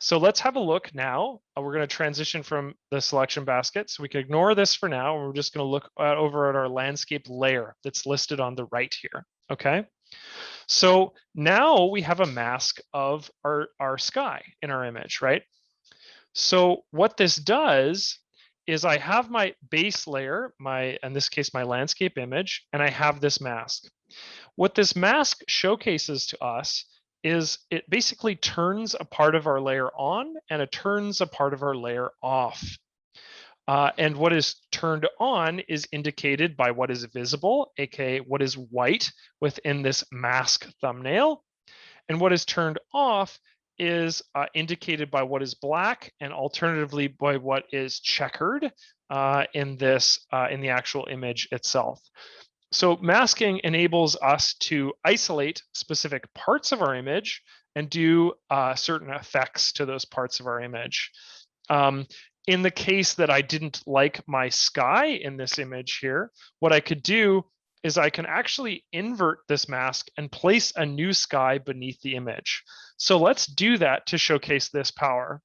So let's have a look now. We're going to transition from the selection basket. So we can ignore this for now. And we're just going to look over at our landscape layer that's listed on the right here. Okay. So now we have a mask of our sky in our image, right? So what this does is I have my base layer, in this case, my landscape image, and I have this mask. What this mask showcases to us is it basically turns a part of our layer on and it turns a part of our layer off. And what is turned on is indicated by what is visible, aka what is white within this mask thumbnail. And what is turned off is indicated by what is black and alternatively by what is checkered in the actual image itself. So masking enables us to isolate specific parts of our image and do certain effects to those parts of our image. In the case that I didn't like my sky in this image here, what I could do is I can actually invert this mask and place a new sky beneath the image. So let's do that to showcase this power.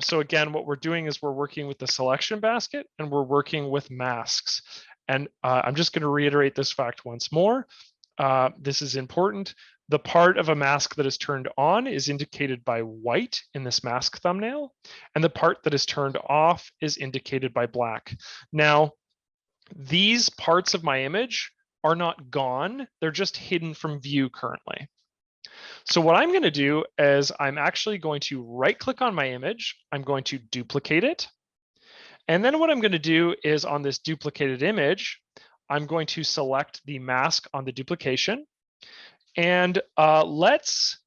So again, what we're doing is we're working with the selection basket and we're working with masks. And I'm just going to reiterate this fact once more. This is important. The part of a mask that is turned on is indicated by white in this mask thumbnail, and the part that is turned off is indicated by black. Now, these parts of my image are not gone. They're just hidden from view currently. So what I'm going to do is I'm actually going to right click on my image. I'm going to duplicate it. And then what I'm going to do is on this duplicated image, I'm going to select the mask on the duplication. And let's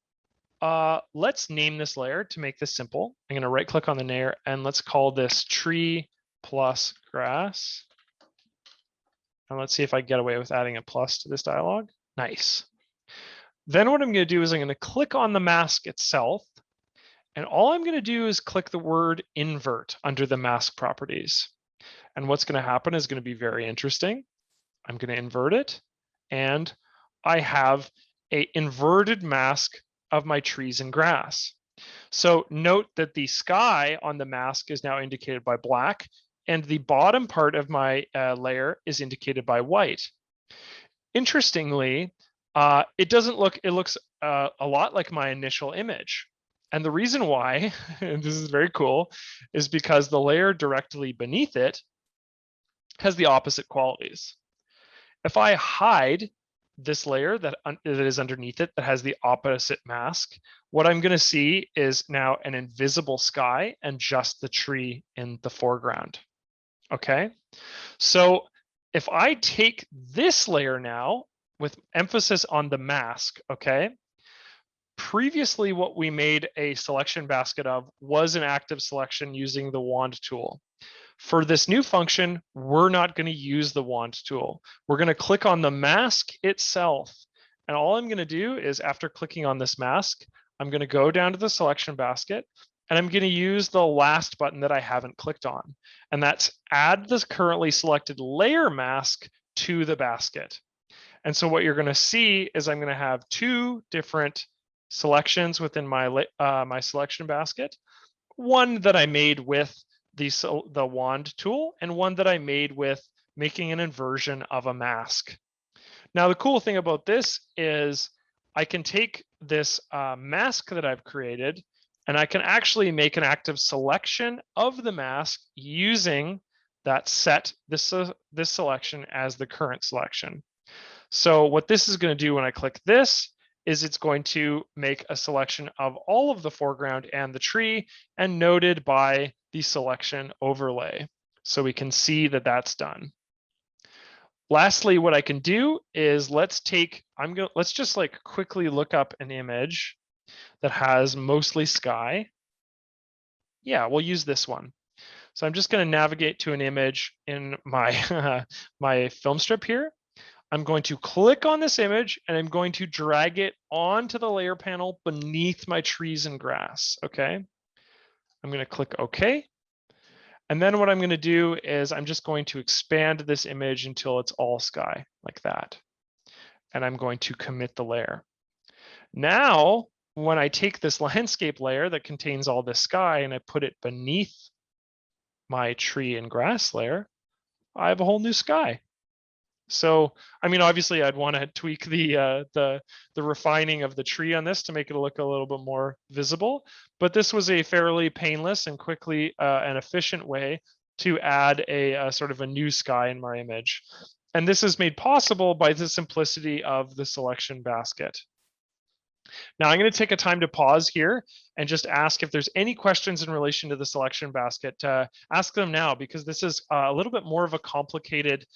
name this layer to make this simple. I'm going to right click on the layer and let's call this tree plus grass. And let's see if I get away with adding a plus to this dialog. Nice. Then what I'm going to do is I'm going to click on the mask itself. And all I'm going to do is click the word invert under the mask properties. And what's going to happen is going to be very interesting. I'm going to invert it. And I have an inverted mask of my trees and grass. So note that the sky on the mask is now indicated by black, and the bottom part of my layer is indicated by white. Interestingly, it looks a lot like my initial image. And the reason why, and this is very cool, is because the layer directly beneath it has the opposite qualities. If I hide this layer that is underneath it that has the opposite mask, what I'm going to see is now an invisible sky and just the tree in the foreground. Okay, so if I take this layer now with emphasis on the mask, okay, previously what we made a selection basket of was an active selection using the wand tool. For this new function, we're not going to use the wand tool. We're going to click on the mask itself. And all I'm going to do is after clicking on this mask, I'm going to go down to the selection basket and I'm going to use the last button that I haven't clicked on. And that's add this currently selected layer mask to the basket. And so what you're going to see is I'm going to have two different selections within my my selection basket. One that I made with the wand tool, and one that I made with making an inversion of a mask. Now, the cool thing about this is I can take this mask that I've created, and I can actually make an active selection of the mask using that set this selection as the current selection. So what this is going to do when I click this is it's going to make a selection of all of the foreground and the tree and noted by the selection overlay. So we can see that that's done. Lastly, what I can do is let's just like quickly look up an image that has mostly sky. Yeah, we'll use this one. So I'm just going to navigate to an image in my my film strip here. I'm going to click on this image and I'm going to drag it onto the layer panel beneath my trees and grass. Okay. I'm going to click OK. And then what I'm going to do is I'm just going to expand this image until it's all sky like that. And I'm going to commit the layer. Now, when I take this landscape layer that contains all this sky and I put it beneath my tree and grass layer, I have a whole new sky. So, I mean, obviously I'd want to tweak the refining of the tree on this to make it look a little bit more visible, but this was a fairly painless and quickly and efficient way to add a sort of a new sky in my image. And this is made possible by the simplicity of the selection basket. Now I'm going to take a time to pause here and just ask if there's any questions in relation to the selection basket. Ask them now, because this is a little bit more of a complicated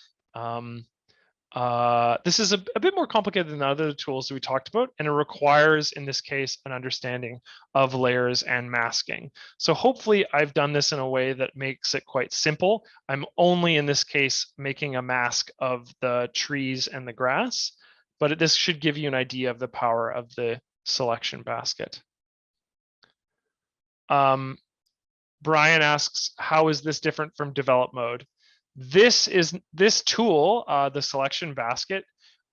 this is a bit more complicated than the other tools that we talked about, and it requires, in this case, an understanding of layers and masking. So hopefully I've done this in a way that makes it quite simple. I'm only, in this case, making a mask of the trees and the grass, but this should give you an idea of the power of the selection basket. Brian asks, how is this different from develop mode? This tool, the selection basket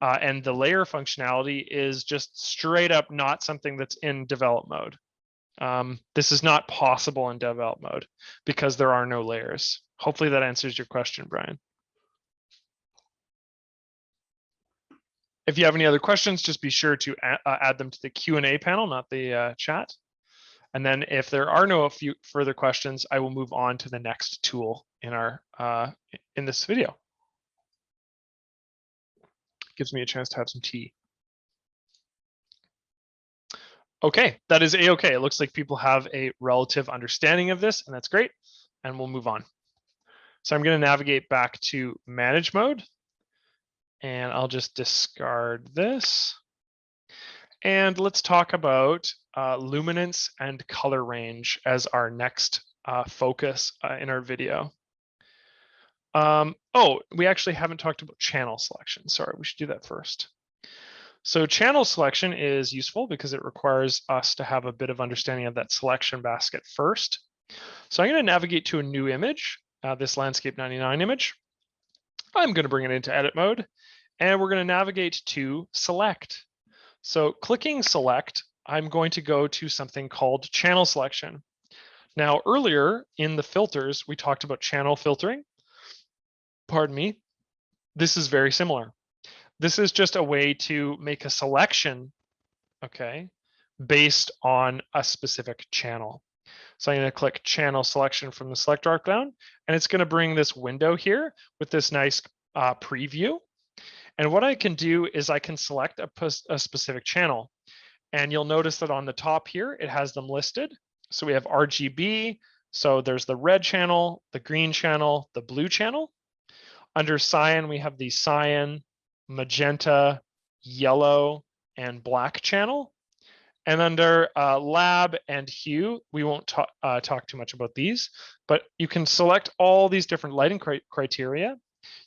and the layer functionality is just straight up not something that's in develop mode. This is not possible in develop mode because there are no layers. Hopefully that answers your question, Brian. If you have any other questions, just be sure to add them to the Q&A panel, not the chat. And then if there are no further questions, I will move on to the next tool in our in this video. Gives me a chance to have some tea. Okay, that is a-okay. It looks like people have a relative understanding of this, and that's great. And we'll move on. So I'm going to navigate back to manage mode, and I'll just discard this. And let's talk about luminance and color range as our next focus in our video. Oh, we actually haven't talked about channel selection. Sorry, we should do that first. So channel selection is useful because it requires us to have a bit of understanding of that selection basket first. So I'm going to navigate to a new image, this Landscape 99 image. I'm going to bring it into edit mode, and we're going to navigate to select. So clicking select, I'm going to go to something called channel selection. Now, earlier in the filters, we talked about channel filtering. Pardon me. This is very similar. This is just a way to make a selection, okay, based on a specific channel. So I'm going to click channel selection from the select drop-down, and it's going to bring this window here with this nice preview. And what I can do is I can select a specific channel. And you'll notice that on the top here, it has them listed. So we have RGB. So there's the red channel, the green channel, the blue channel. Under cyan, we have the cyan, magenta, yellow, and black channel. And under lab and hue, we won't talk too much about these, but you can select all these different lighting criteria.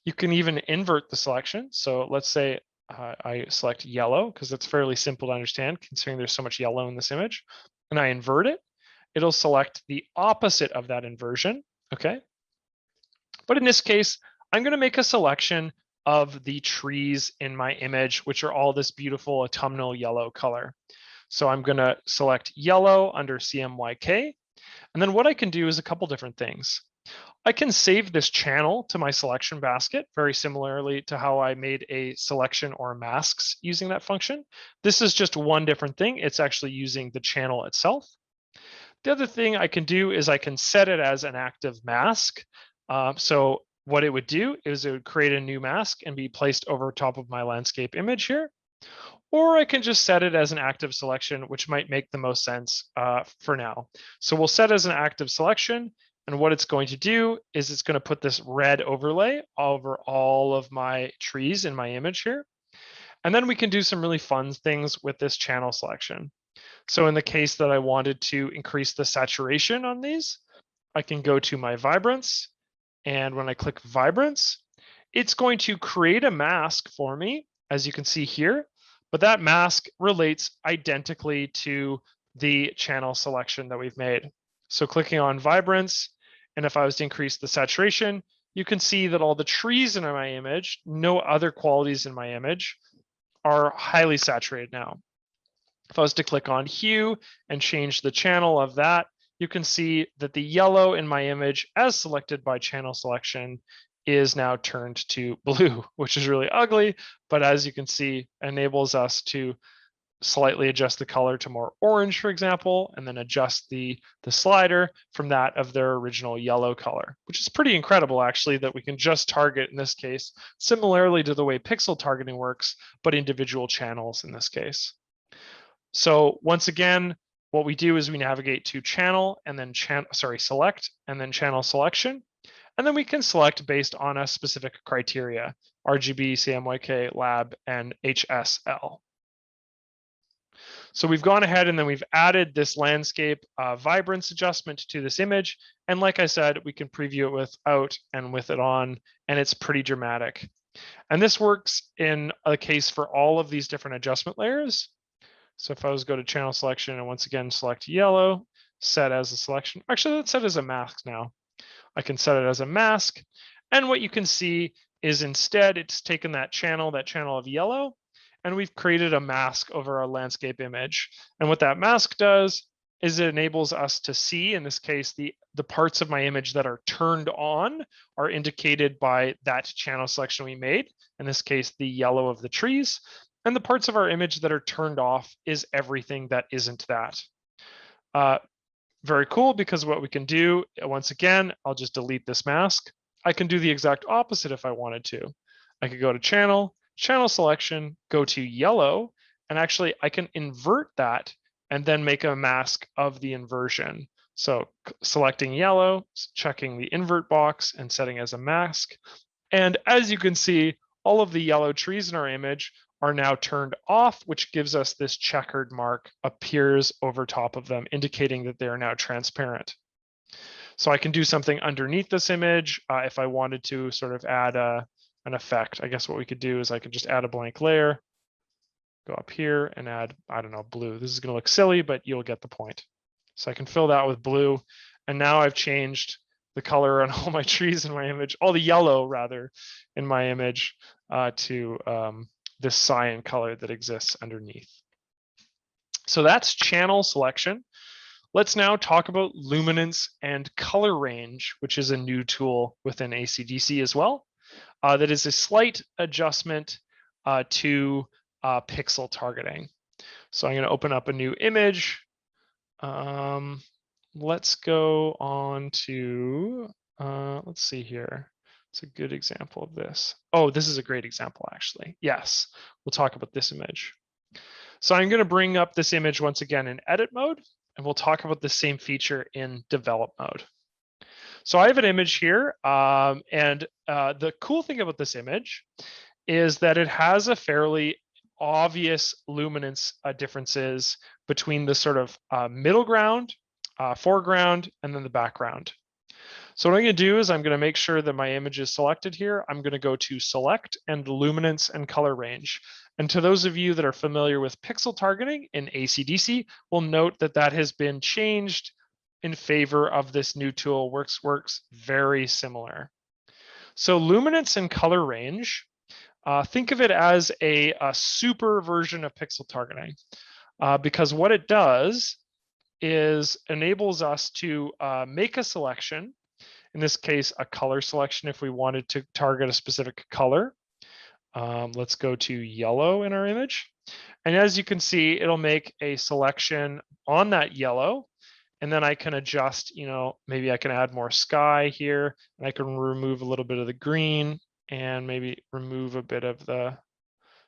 You can even invert the selection. So let's say I select yellow because it's fairly simple to understand considering there's so much yellow in this image, and I invert it. It'll select the opposite of that inversion, okay? But in this case, I'm going to make a selection of the trees in my image, which are all this beautiful autumnal yellow color. So I'm going to select yellow under CMYK. And then what I can do is a couple different things. I can save this channel to my selection basket, very similarly to how I made a selection or masks using that function. This is just one different thing. It's actually using the channel itself. The other thing I can do is I can set it as an active mask. So what it would do is it would create a new mask and be placed over top of my landscape image here. Or I can just set it as an active selection, which might make the most sense for now. So we'll set as an active selection, And what it's going to do is it's going to put this red overlay over all of my trees in my image here. And then we can do some really fun things with this channel selection. So in the case that I wanted to increase the saturation on these, I can go to my vibrance. And when I click vibrance, it's going to create a mask for me, as you can see here. But that mask relates identically to the channel selection that we've made. So clicking on vibrance, and if I was to increase the saturation, you can see that all the trees in my image, no other qualities in my image, are highly saturated now. If I was to click on hue and change the channel of that, you can see that the yellow in my image, as selected by channel selection, is now turned to blue, which is really ugly, but as you can see, enables us to slightly adjust the color to more orange, for example, and then adjust the slider from that of their original yellow color, which is pretty incredible, actually, that we can just target, in this case, similarly to the way pixel targeting works, but individual channels in this case. So once again, what we do is we navigate to channel and then select and then channel selection. And then we can select based on a specific criteria, RGB, CMYK, lab, and HSL. So we've gone ahead and then we've added this landscape vibrance adjustment to this image. And like I said, we can preview it without and with it on, and it's pretty dramatic. And this works in a case for all of these different adjustment layers. So if I was to go to channel selection and once again select yellow, set as a selection. Actually, let's set as a mask now. I can set it as a mask. And what you can see is instead it's taken that channel of yellow, and we've created a mask over our landscape image. And what that mask does is it enables us to see, in this case, the parts of my image that are turned on are indicated by that channel selection we made. In this case, the yellow of the trees. And the parts of our image that are turned off is everything that isn't that. Very cool, because what we can do, once again, I'll just delete this mask. I can do the exact opposite if I wanted to. I could go to channel selection, go to yellow, and actually I can invert that and then make a mask of the inversion. So selecting yellow, checking the invert box and setting as a mask. And as you can see, all of the yellow trees in our image are now turned off, which gives us this checkered mark appears over top of them, indicating that they are now transparent. So I can do something underneath this image if I wanted to sort of add an effect. I guess what we could do is I could just add a blank layer, go up here and add, I don't know, blue. This is going to look silly, but you'll get the point. So I can fill that with blue. And now I've changed the color on all my trees in my image, all the yellow rather in my image to this cyan color that exists underneath. So that's channel selection. Let's now talk about luminance and color range, which is a new tool within AC/DC as well. That is a slight adjustment to pixel targeting. So I'm going to open up a new image. Let's go on to, let's see here. It's a good example of this. Oh, this is a great example, actually. Yes, we'll talk about this image. So I'm going to bring up this image once again in edit mode, and we'll talk about the same feature in develop mode. So I have an image here, and the cool thing about this image is that it has a fairly obvious luminance differences between the sort of middle ground, foreground, and then the background. So what I'm going to do is I'm going to make sure that my image is selected here. I'm going to go to select and luminance and color range. And to those of you that are familiar with pixel targeting in AC/DC, will note that that has been changed in favor of this new tool. Works very similar. So luminance and color range, think of it as a super version of pixel targeting, because what it does is enables us to make a selection. In this case, a color selection if we wanted to target a specific color. Let's go to yellow in our image. And as you can see, it'll make a selection on that yellow. And then I can adjust, maybe I can add more sky here, and I can remove a little bit of the green and maybe remove a bit of the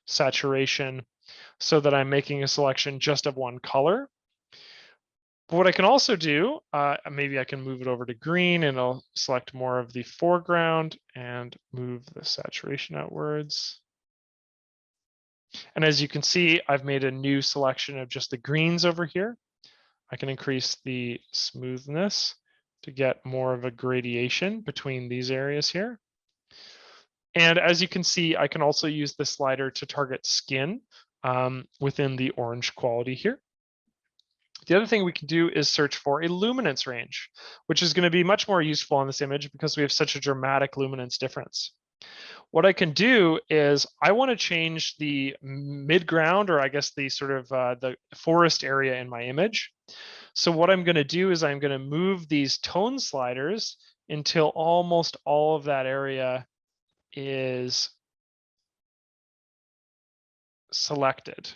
saturation so that I'm making a selection just of one color. But what I can also do, maybe I can move it over to green and I'll select more of the foreground and move the saturation outwards. And as you can see, I've made a new selection of just the greens over here. I can increase the smoothness to get more of a gradation between these areas here. And as you can see, I can also use the slider to target skin within the orange quality here. The other thing we can do is search for a luminance range, which is going to be much more useful on this image because we have such a dramatic luminance difference. What I can do is I want to change the midground, or I guess the sort of the forest area in my image. So what I'm going to do is I'm going to move these tone sliders until almost all of that area is selected.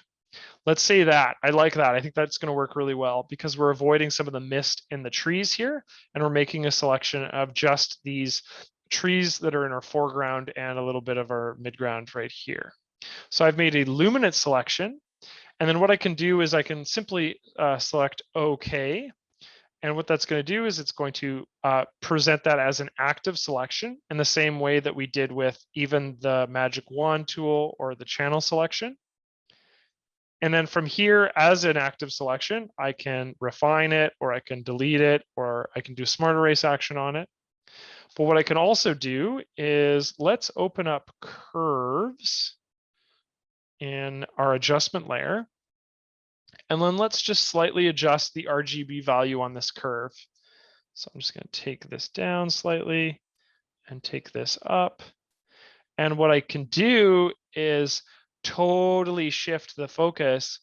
Let's say that. I like that. I think that's going to work really well because we're avoiding some of the mist in the trees here, and we're making a selection of just these trees that are in our foreground and a little bit of our midground right here. So I've made a luminance selection, and then what I can do is I can simply select OK. And what that's going to do is it's going to present that as an active selection in the same way that we did with even the magic wand tool or the channel selection. And then from here, as an active selection, I can refine it, or I can delete it, or I can do smart erase action on it. But what I can also do is let's open up curves in our adjustment layer. And then let's just slightly adjust the RGB value on this curve. So I'm just going to take this down slightly and take this up. And what I can do is totally shift the focus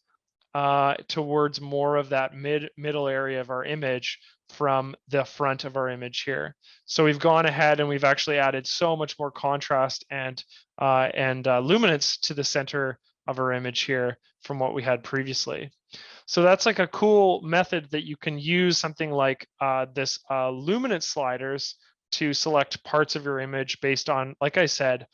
towards more of that middle area of our image from the front of our image here. So we've gone ahead and we've actually added so much more contrast and luminance to the center of our image here from what we had previously. So that's like a cool method that you can use something like this luminance sliders to select parts of your image based on, like I said,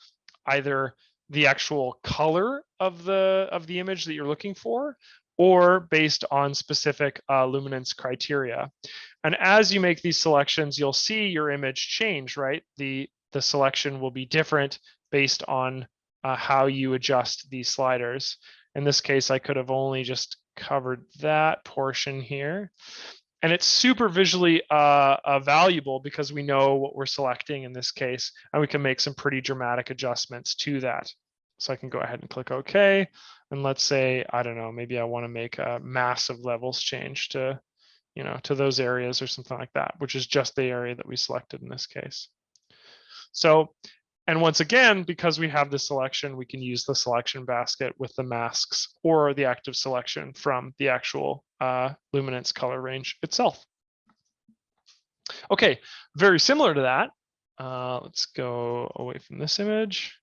either the actual color of the image that you're looking for, or based on specific luminance criteria. And as you make these selections, you'll see your image change, right? The selection will be different based on how you adjust these sliders. In this case, I could have only just covered that portion here. And it's super visually valuable because we know what we're selecting in this case, and we can make some pretty dramatic adjustments to that. So I can go ahead and click OK. And let's say, I don't know, maybe I want to make a massive levels change to, to those areas or something like that, which is just the area that we selected in this case. So, and once again, because we have the selection, we can use the selection basket with the masks or the active selection from the actual luminance color range itself. Okay, very similar to that. Let's go away from this image.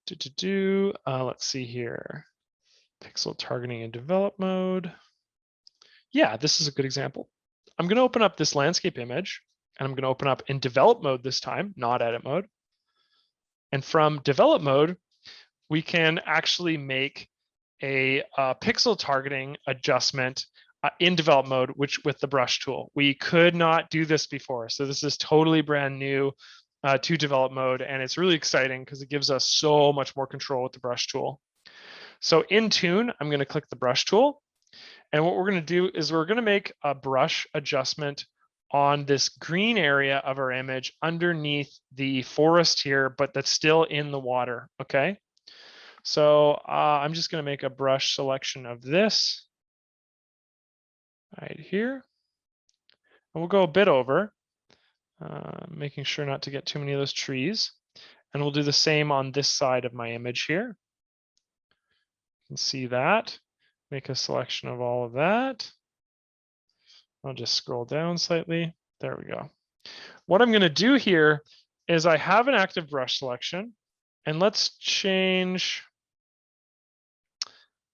Let's see here. Pixel targeting in develop mode. Yeah, this is a good example. I'm going to open up this landscape image, and I'm going to open up in develop mode this time, not edit mode. And from develop mode, we can actually make a pixel targeting adjustment in develop mode, which with the brush tool. We could not do this before. So this is totally brand new to develop mode. And it's really exciting because it gives us so much more control with the brush tool. So in Toon, I'm going to click the brush tool. And what we're going to do is we're going to make a brush adjustment on this green area of our image underneath the forest here, but that's still in the water, okay? So I'm just going to make a brush selection of this right here. And we'll go a bit over, making sure not to get too many of those trees. And we'll do the same on this side of my image here. You can see that. Make a selection of all of that. I'll just scroll down slightly. There we go. What I'm going to do here is I have an active brush selection, and let's change.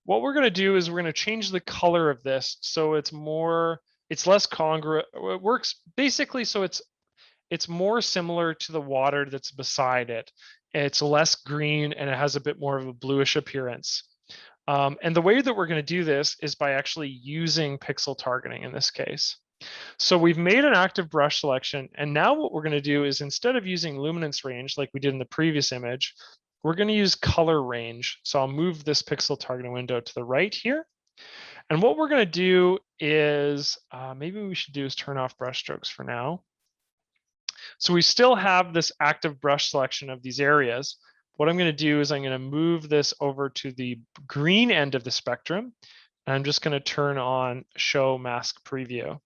What we're going to do is we're going to change the color of this so it's less congruent. It works basically so it's more similar to the water that's beside it. It's less green and it has a bit more of a bluish appearance. And the way that we're going to do this is by actually using pixel targeting in this case. So we've made an active brush selection, and now what we're going to do is, instead of using luminance range like we did in the previous image, we're going to use color range. So I'll move this pixel targeting window to the right here. And what we're going to do is, maybe we should do is turn off brush strokes for now. So we still have this active brush selection of these areas. What I'm going to do is I'm going to move this over to the green end of the spectrum. And I'm just going to turn on show mask preview.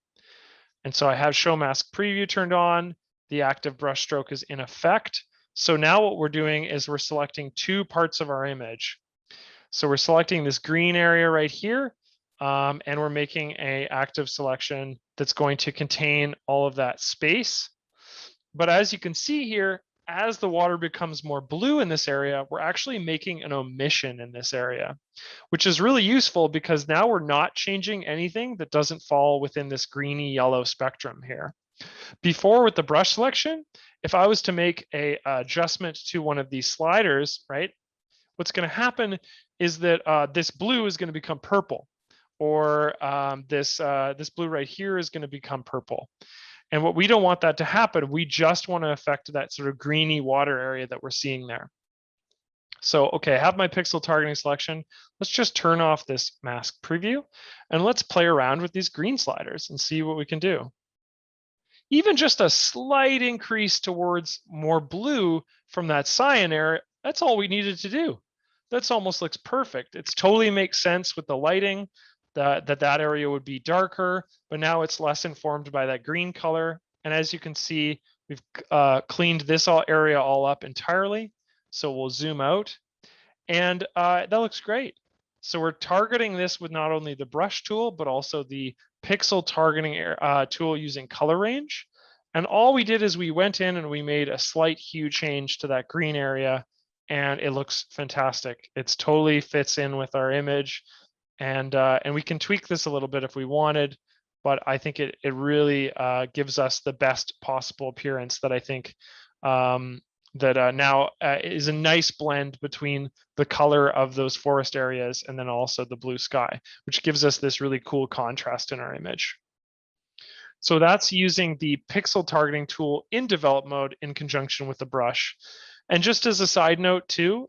And so I have show mask preview turned on. The active brush stroke is in effect. So now what we're doing is we're selecting two parts of our image. So we're selecting this green area right here, and we're making an active selection that's going to contain all of that space. But as you can see here, as the water becomes more blue in this area, we're actually making an omission in this area, which is really useful because now we're not changing anything that doesn't fall within this greeny yellow spectrum here. Before, with the brush selection, if I was to make a adjustment to one of these sliders, right, what's going to happen is that this blue is going to become purple, or this blue right here is going to become purple. And what we don't want that to happen. We just want to affect that sort of greeny water area that we're seeing there. So, okay, I have my pixel targeting selection. Let's just turn off this mask preview and let's play around with these green sliders and see what we can do. Even just a slight increase towards more blue from that cyan area, that's all we needed to do. That's almost looks perfect. It totally makes sense with the lighting. That area would be darker, but now it's less informed by that green color. And as you can see, we've cleaned this area all up entirely. So we'll zoom out, and that looks great. So we're targeting this with not only the brush tool, but also the pixel targeting tool using color range. And all we did is we went in and we made a slight hue change to that green area, and it looks fantastic. It's totally fits in with our image. And we can tweak this a little bit if we wanted, but I think it really gives us the best possible appearance that I think now is a nice blend between the color of those forest areas and then also the blue sky, which gives us this really cool contrast in our image. So that's using the pixel targeting tool in develop mode in conjunction with the brush. And just as a side note too,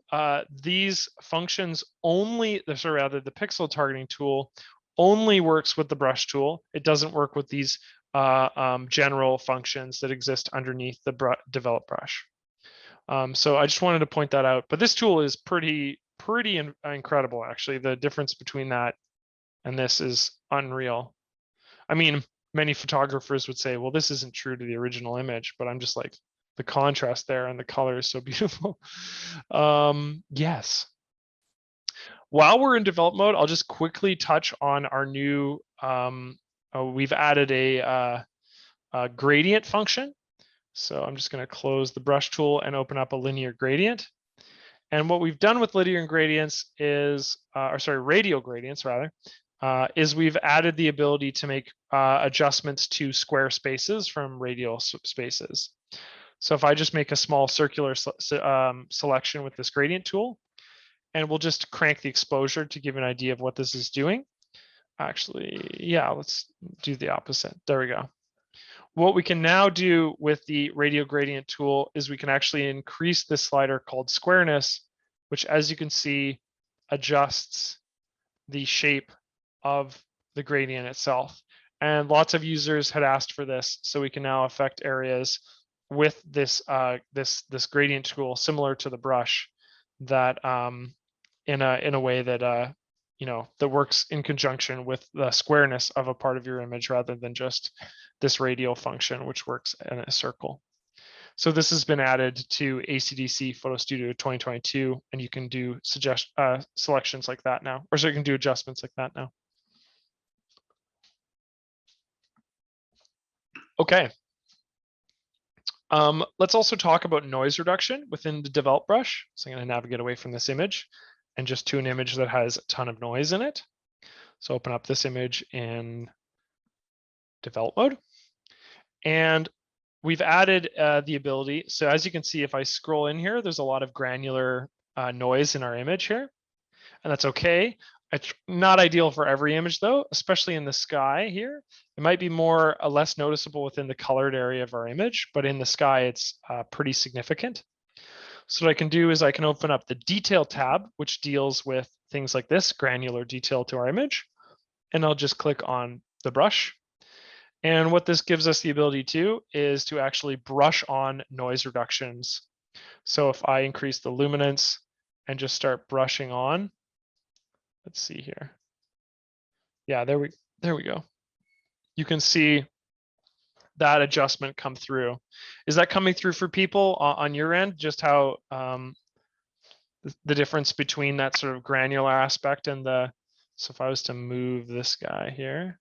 these functions only, the pixel targeting tool only works with the brush tool. It doesn't work with these general functions that exist underneath the develop brush. So I just wanted to point that out, but this tool is pretty incredible, actually. The difference between that and this is unreal. I mean, many photographers would say, well, this isn't true to the original image, but I'm just like, the contrast there and the color is so beautiful. Yes. While we're in develop mode, I'll just quickly touch on our new, we've added a gradient function. So I'm just going to close the brush tool and open up a linear gradient. And what we've done with linear gradients is, radial gradients rather, is we've added the ability to make adjustments to square spaces from radial spaces. So if I just make a small circular selection with this gradient tool, and we'll just crank the exposure to give an idea of what this is doing. Actually, yeah, let's do the opposite. There we go. What we can now do with the radial gradient tool is we can actually increase this slider called squareness, which, as you can see, adjusts the shape of the gradient itself. And lots of users had asked for this, so we can now affect areas with this this gradient tool, similar to the brush, that in a way that that works in conjunction with the squareness of a part of your image, rather than just this radial function, which works in a circle. So this has been added to ACDC Photo Studio 2022, and you can do selections like that now, or so you can do adjustments like that now. Okay. Let's also talk about noise reduction within the develop brush. So I'm going to navigate away from this image and just to an image that has a ton of noise in it. So open up this image in develop mode. And we've added the ability. So as you can see, if I scroll in here, there's a lot of granular noise in our image here. and that's okay. It's not ideal for every image though, especially in the sky here. It might be more less noticeable within the colored area of our image, but in the sky, it's pretty significant. So what I can do is I can open up the detail tab, which deals with things like this, granular detail to our image. And I'll just click on the brush. And what this gives us the ability to is to actually brush on noise reductions. So if I increase the luminance and just start brushing on, let's see here. Yeah, there we go. You can see that adjustment come through. Is that coming through for people on your end? Just how the difference between that sort of granular aspect and the, so if I was to move this guy here,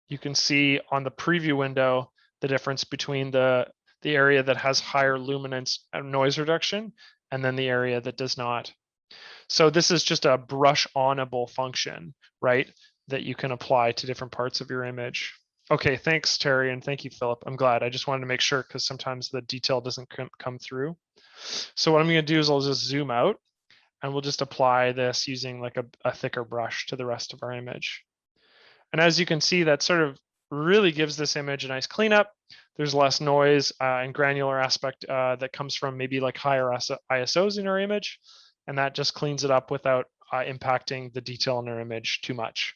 you can see on the preview window, the difference between the area that has higher luminance and noise reduction, and then the area that does not. So this is just a brush onable function, right? That you can apply to different parts of your image. Okay, thanks, Terry, and thank you, Philip. I'm glad. I just wanted to make sure because sometimes the detail doesn't come through. So what I'm going to do is I'll just zoom out and we'll just apply this using like a thicker brush to the rest of our image. And as you can see, that sort of really gives this image a nice cleanup. There's less noise and granular aspect that comes from maybe like higher ISOs in our image. And that just cleans it up without impacting the detail in our image too much.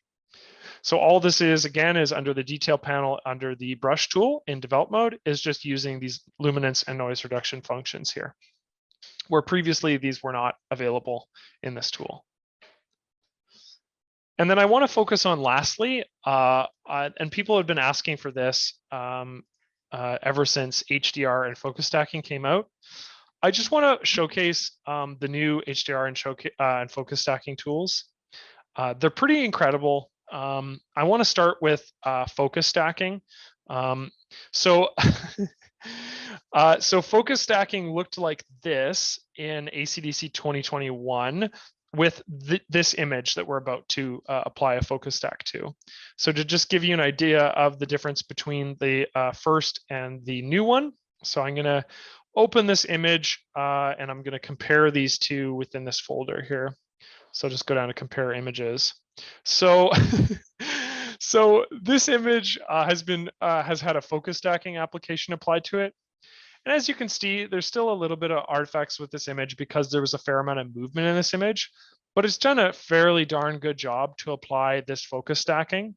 So all this is, again, is under the detail panel under the brush tool in develop mode is just using these luminance and noise reduction functions here, where previously these were not available in this tool. And then I want to focus on lastly, and people have been asking for this ever since HDR and focus stacking came out. I just want to showcase the new HDR and focus stacking tools. They're pretty incredible. I want to start with focus stacking. So focus stacking looked like this in ACDC 2021 with this image that we're about to apply a focus stack to. So to just give you an idea of the difference between the first and the new one. So I'm going to open this image and I'm going to compare these two within this folder here. So just go down to compare images. So, so this image has had a focus stacking application applied to it. And as you can see, there's still a little bit of artifacts with this image because there was a fair amount of movement in this image, but it's done a fairly darn good job to apply this focus stacking.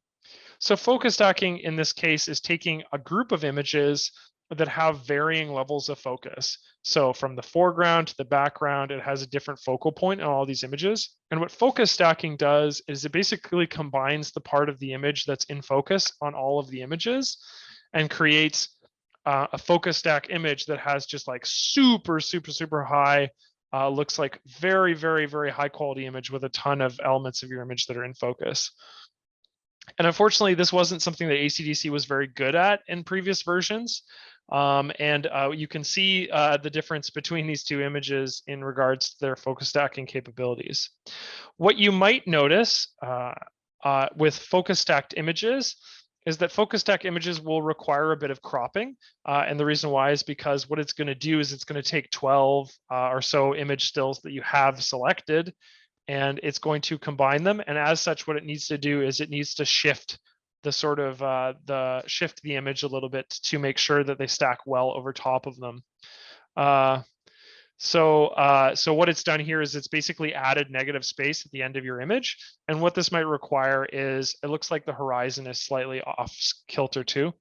So focus stacking in this case is taking a group of images that have varying levels of focus. So from the foreground to the background, it has a different focal point in all these images. And what focus stacking does is it basically combines the part of the image that's in focus on all of the images and creates a focus stack image that has just like super high, looks like very high quality image with a ton of elements of your image that are in focus. And unfortunately, this wasn't something that ACDC was very good at in previous versions. You can see the difference between these two images in regards to their focus stacking capabilities. What you might notice with focus stacked images is that focus stack images will require a bit of cropping. And the reason why is because what it's going to do is it's going to take 12 or so image stills that you have selected, and it's going to combine them. And as such, what it needs to do is it needs to shift the sort of shift the image a little bit to make sure that they stack well over top of them. So what it's done here is it's basically added negative space at the end of your image. And what this might require is it looks like the horizon is slightly off kilter too.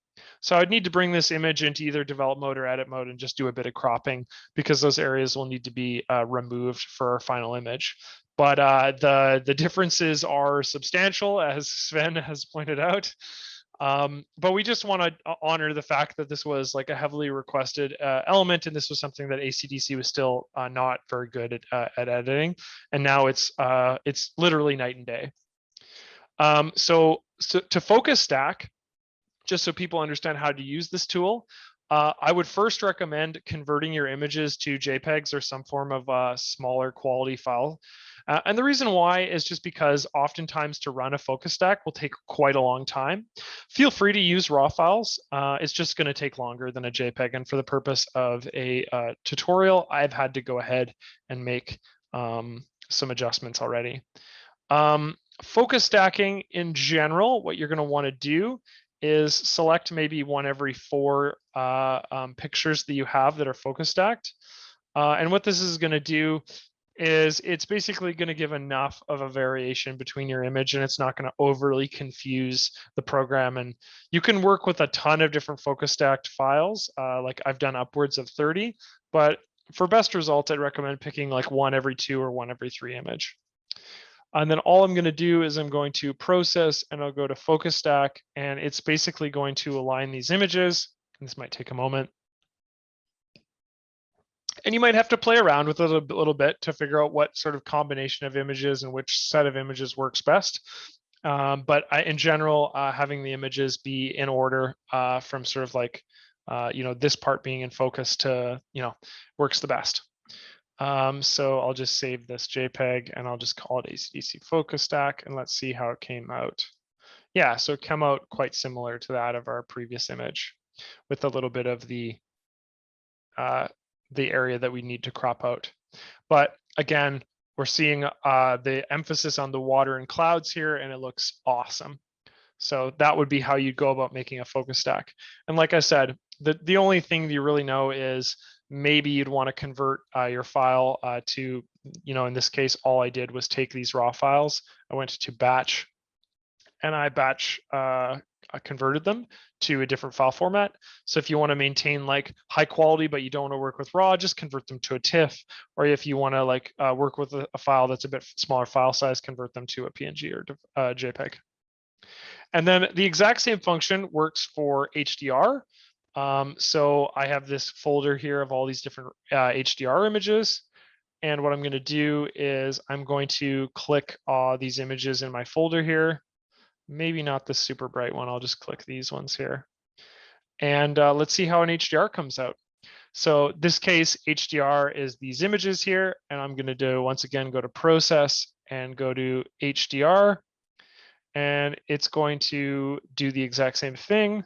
So I'd need to bring this image into either develop mode or edit mode and just do a bit of cropping because those areas will need to be removed for our final image. But the differences are substantial, as Sven has pointed out. But we just want to honor the fact that this was like a heavily requested element, and this was something that ACDC was still not very good at editing, and now it's literally night and day. So to focus stack, just so people understand how to use this tool, I would first recommend converting your images to JPEGs or some form of smaller quality file. And the reason why is just because oftentimes to run a focus stack will take quite a long time. Feel free to use raw files. It's just going to take longer than a JPEG. And for the purpose of a tutorial, I've had to go ahead and make some adjustments already. Focus stacking in general, what you're going to want to do is select maybe one every 4 pictures that you have that are focus stacked. And what this is going to do is it's basically going to give enough of a variation between your image, and it's not going to overly confuse the program. And you can work with a ton of different focus stacked files. Like I've done upwards of 30, but for best results, I'd recommend picking like one every 2 or one every 3 image. And then all I'm going to do is I'm going to process, and I'll go to focus stack, and it's basically going to align these images. And this might take a moment. And you might have to play around with it a little bit to figure out what sort of combination of images and which set of images works best. But in general, having the images be in order from sort of like, this part being in focus to, works the best. So I'll just save this JPEG and I'll just call it AC/DC focus stack, and let's see how it came out. Yeah, so it came out quite similar to that of our previous image, with a little bit of the area that we need to crop out. But again, we're seeing the emphasis on the water and clouds here, and it looks awesome. So that would be how you go about making a focus stack. And like I said, the only thing you really know is maybe you'd want to convert your file to, in this case, all I did was take these raw files. I went to batch, and I I converted them to a different file format. So if you want to maintain like high quality, but you don't want to work with raw, just convert them to a TIFF. Or if you want to like work with a file that's a bit smaller file size, convert them to a PNG or JPEG. And then the exact same function works for HDR. So I have this folder here of all these different HDR images. And what I'm going to do is I'm going to click these images in my folder here. Maybe not the super bright one. I'll just click these ones here. And let's see how an HDR comes out. So this case, HDR is these images here. And I'm going to do, once again, go to process and go to HDR. And it's going to do the exact same thing.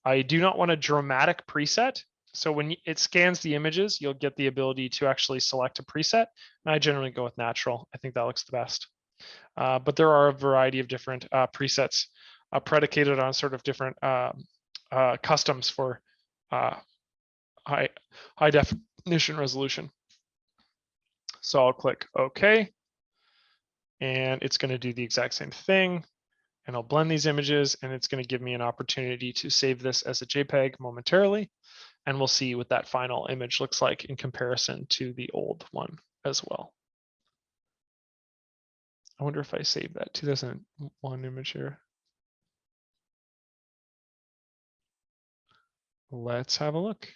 I do not want a dramatic preset. So when it scans the images, you'll get the ability to actually select a preset. And I generally go with natural. I think that looks the best. But there are a variety of different presets predicated on sort of different customs for high definition resolution. So I'll click OK. And it's going to do the exact same thing. And I'll blend these images, and it's going to give me an opportunity to save this as a JPEG momentarily. And we'll see what that final image looks like in comparison to the old one as well. I wonder if I save that 2001 image here. Let's have a look.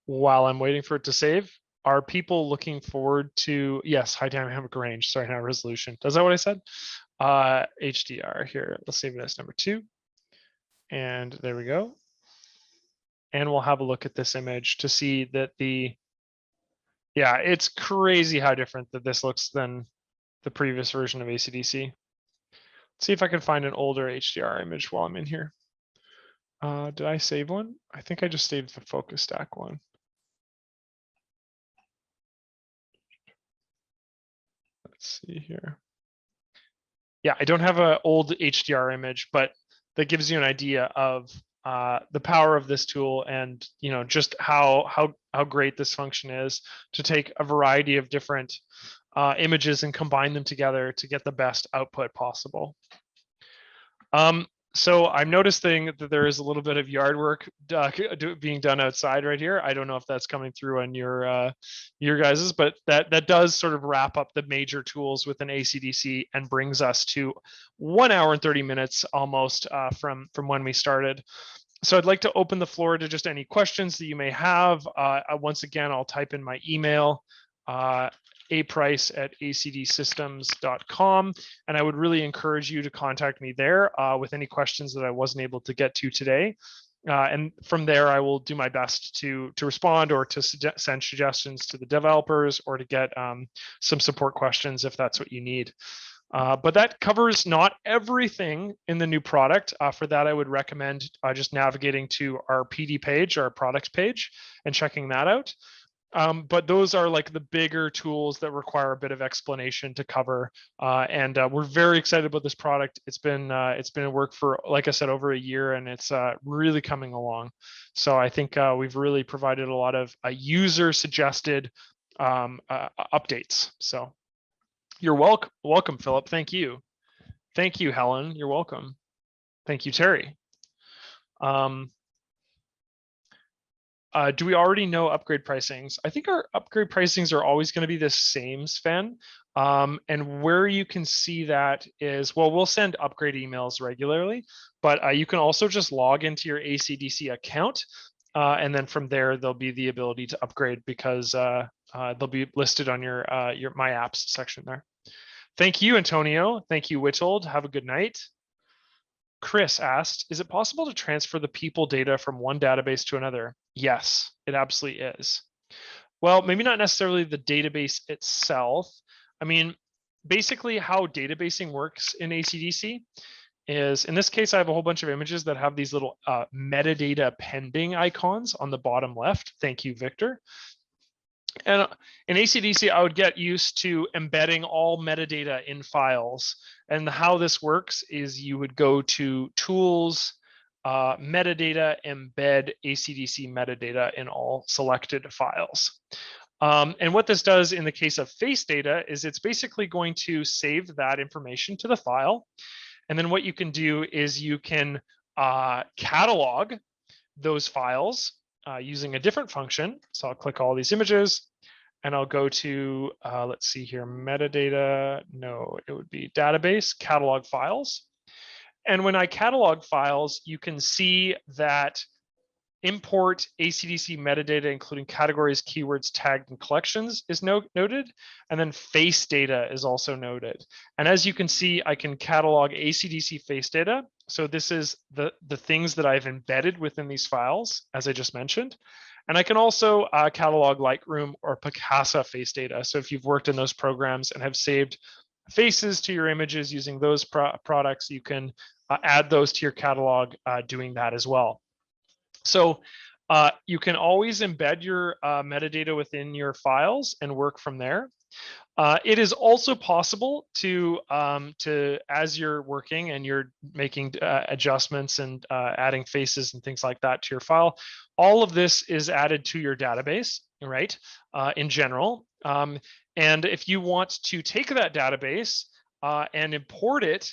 While I'm waiting for it to save, are people looking forward to, yes, high dynamic range, sorry, not resolution. Is that what I said? HDR here, let's save it as number 2. And there we go. And we'll have a look at this image to see that yeah, it's crazy how different that this looks than the previous version of AC/DC. Let's see if I can find an older HDR image while I'm in here. Did I save one? I think I just saved the focus stack one. Let's see here. Yeah, I don't have an old HDR image, but that gives you an idea of the power of this tool, and just how great this function is to take a variety of different images and combine them together to get the best output possible. So I'm noticing that there is a little bit of yard work being done outside right here. I don't know if that's coming through on your guys's, but that does sort of wrap up the major tools within AC/DC and brings us to 1 hour and 30 minutes almost from when we started. So I'd like to open the floor to just any questions that you may have. Once again, I'll type in my email, aprice@acdsystems.com. And I would really encourage you to contact me there with any questions that I wasn't able to get to today. And from there, I will do my best to respond or to send suggestions to the developers or to get some support questions if that's what you need. But that covers not everything in the new product. For that, I would recommend just navigating to our PD page, our product page, and checking that out. But those are like the bigger tools that require a bit of explanation to cover. And we're very excited about this product. It's been in work for, like I said, over a year, and it's really coming along. So I think we've really provided a lot of user suggested updates. So you're welcome, Philip. Thank you. Thank you, Helen. You're welcome. Thank you, Terry. Do we already know upgrade pricings? I think our upgrade pricings are always going to be the same, Sven. And where you can see that is, well, we'll send upgrade emails regularly, but you can also just log into your ACDC account. And then from there, there'll be the ability to upgrade because they'll be listed on your My Apps section there. Thank you, Antonio. Thank you, Witold. Have a good night. Chris asked, is it possible to transfer the people data from one database to another? Yes, it absolutely is. Well, maybe not necessarily the database itself. I mean, basically how databasing works in ACDC is, in this case, I have a whole bunch of images that have these little metadata pending icons on the bottom left. Thank you, Victor. And in ACDC, I would get used to embedding all metadata in files. And how this works is you would go to Tools, Metadata, Embed ACDC metadata in all selected files. And what this does in the case of face data is it's basically going to save that information to the file. And then what you can do is you can catalog those files using a different function. So I'll click all these images and I'll go to, let's see here, metadata. No, it would be database, catalog files. And when I catalog files, you can see that import ACDC metadata, including categories, keywords, tagged, and collections is noted. And then face data is also noted. And as you can see, I can catalog ACDC face data. So this is the things that I've embedded within these files, as I just mentioned. And I can also catalog Lightroom or Picasa face data. So if you've worked in those programs and have saved faces to your images using those products, you can add those to your catalog doing that as well. So you can always embed your metadata within your files and work from there. It is also possible to as you're working and you're making adjustments and adding faces and things like that to your file, all of this is added to your database, right? In general. And if you want to take that database and import it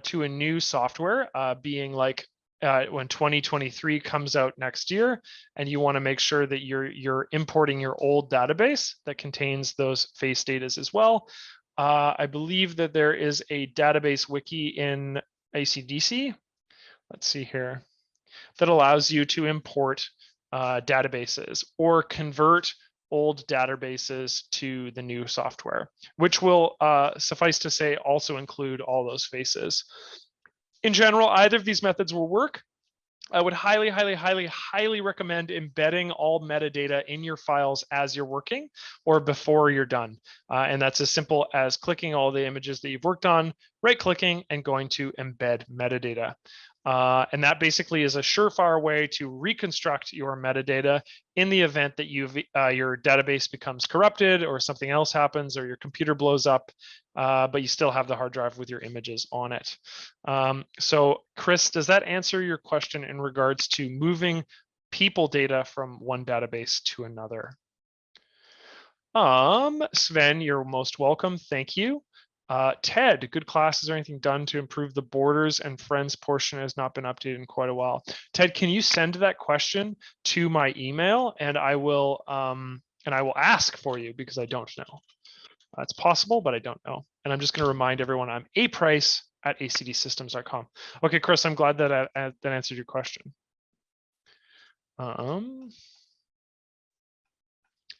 to a new software, being like when 2023 comes out next year, and you want to make sure that you're importing your old database that contains those face data as well. I believe that there is a database wiki in ACDC. Let's see here, that allows you to import databases or convert old databases to the new software, which will suffice to say also include all those faces. In general, either of these methods will work. I would highly, highly, highly, highly recommend embedding all metadata in your files as you're working or before you're done. And that's as simple as clicking all the images that you've worked on, right-clicking, and going to embed metadata. And that basically is a surefire way to reconstruct your metadata in the event that your database becomes corrupted or something else happens or your computer blows up, but you still have the hard drive with your images on it. So Chris, does that answer your question in regards to moving people data from one database to another? Sven, you're most welcome. Thank you. Ted, good class. Is there anything done to improve the borders and friends portion has not been updated in quite a while? Ted, can you send that question to my email and I will ask for you because I don't know. It's possible, but I don't know. And I'm just going to remind everyone I'm aprice@acdsystems.com. Okay, Chris, I'm glad that that answered your question.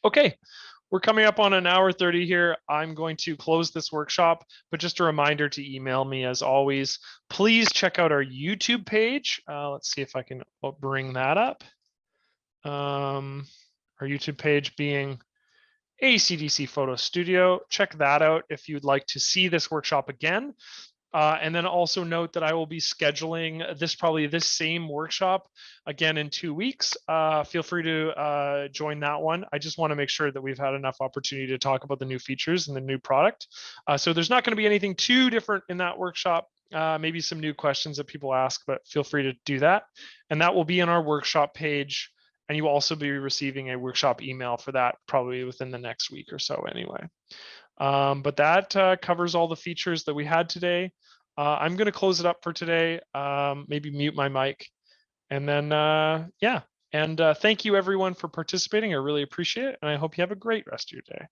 Okay. We're coming up on an hour 30 here. I'm going to close this workshop, but just a reminder to email me as always. Please check out our YouTube page. Let's see if I can bring that up. Our YouTube page being ACDC Photo Studio. Check that out if you'd like to see this workshop again. And then also note that I will be scheduling this same workshop again in 2 weeks. Feel free to join that one. I just want to make sure that we've had enough opportunity to talk about the new features and the new product. So there's not going to be anything too different in that workshop. Maybe some new questions that people ask, but feel free to do that. And that will be on our workshop page. And you will also be receiving a workshop email for that probably within the next week or so anyway. But that covers all the features that we had today. I'm going to close it up for today, maybe mute my mic. And then, yeah. And thank you everyone for participating. I really appreciate it. And I hope you have a great rest of your day.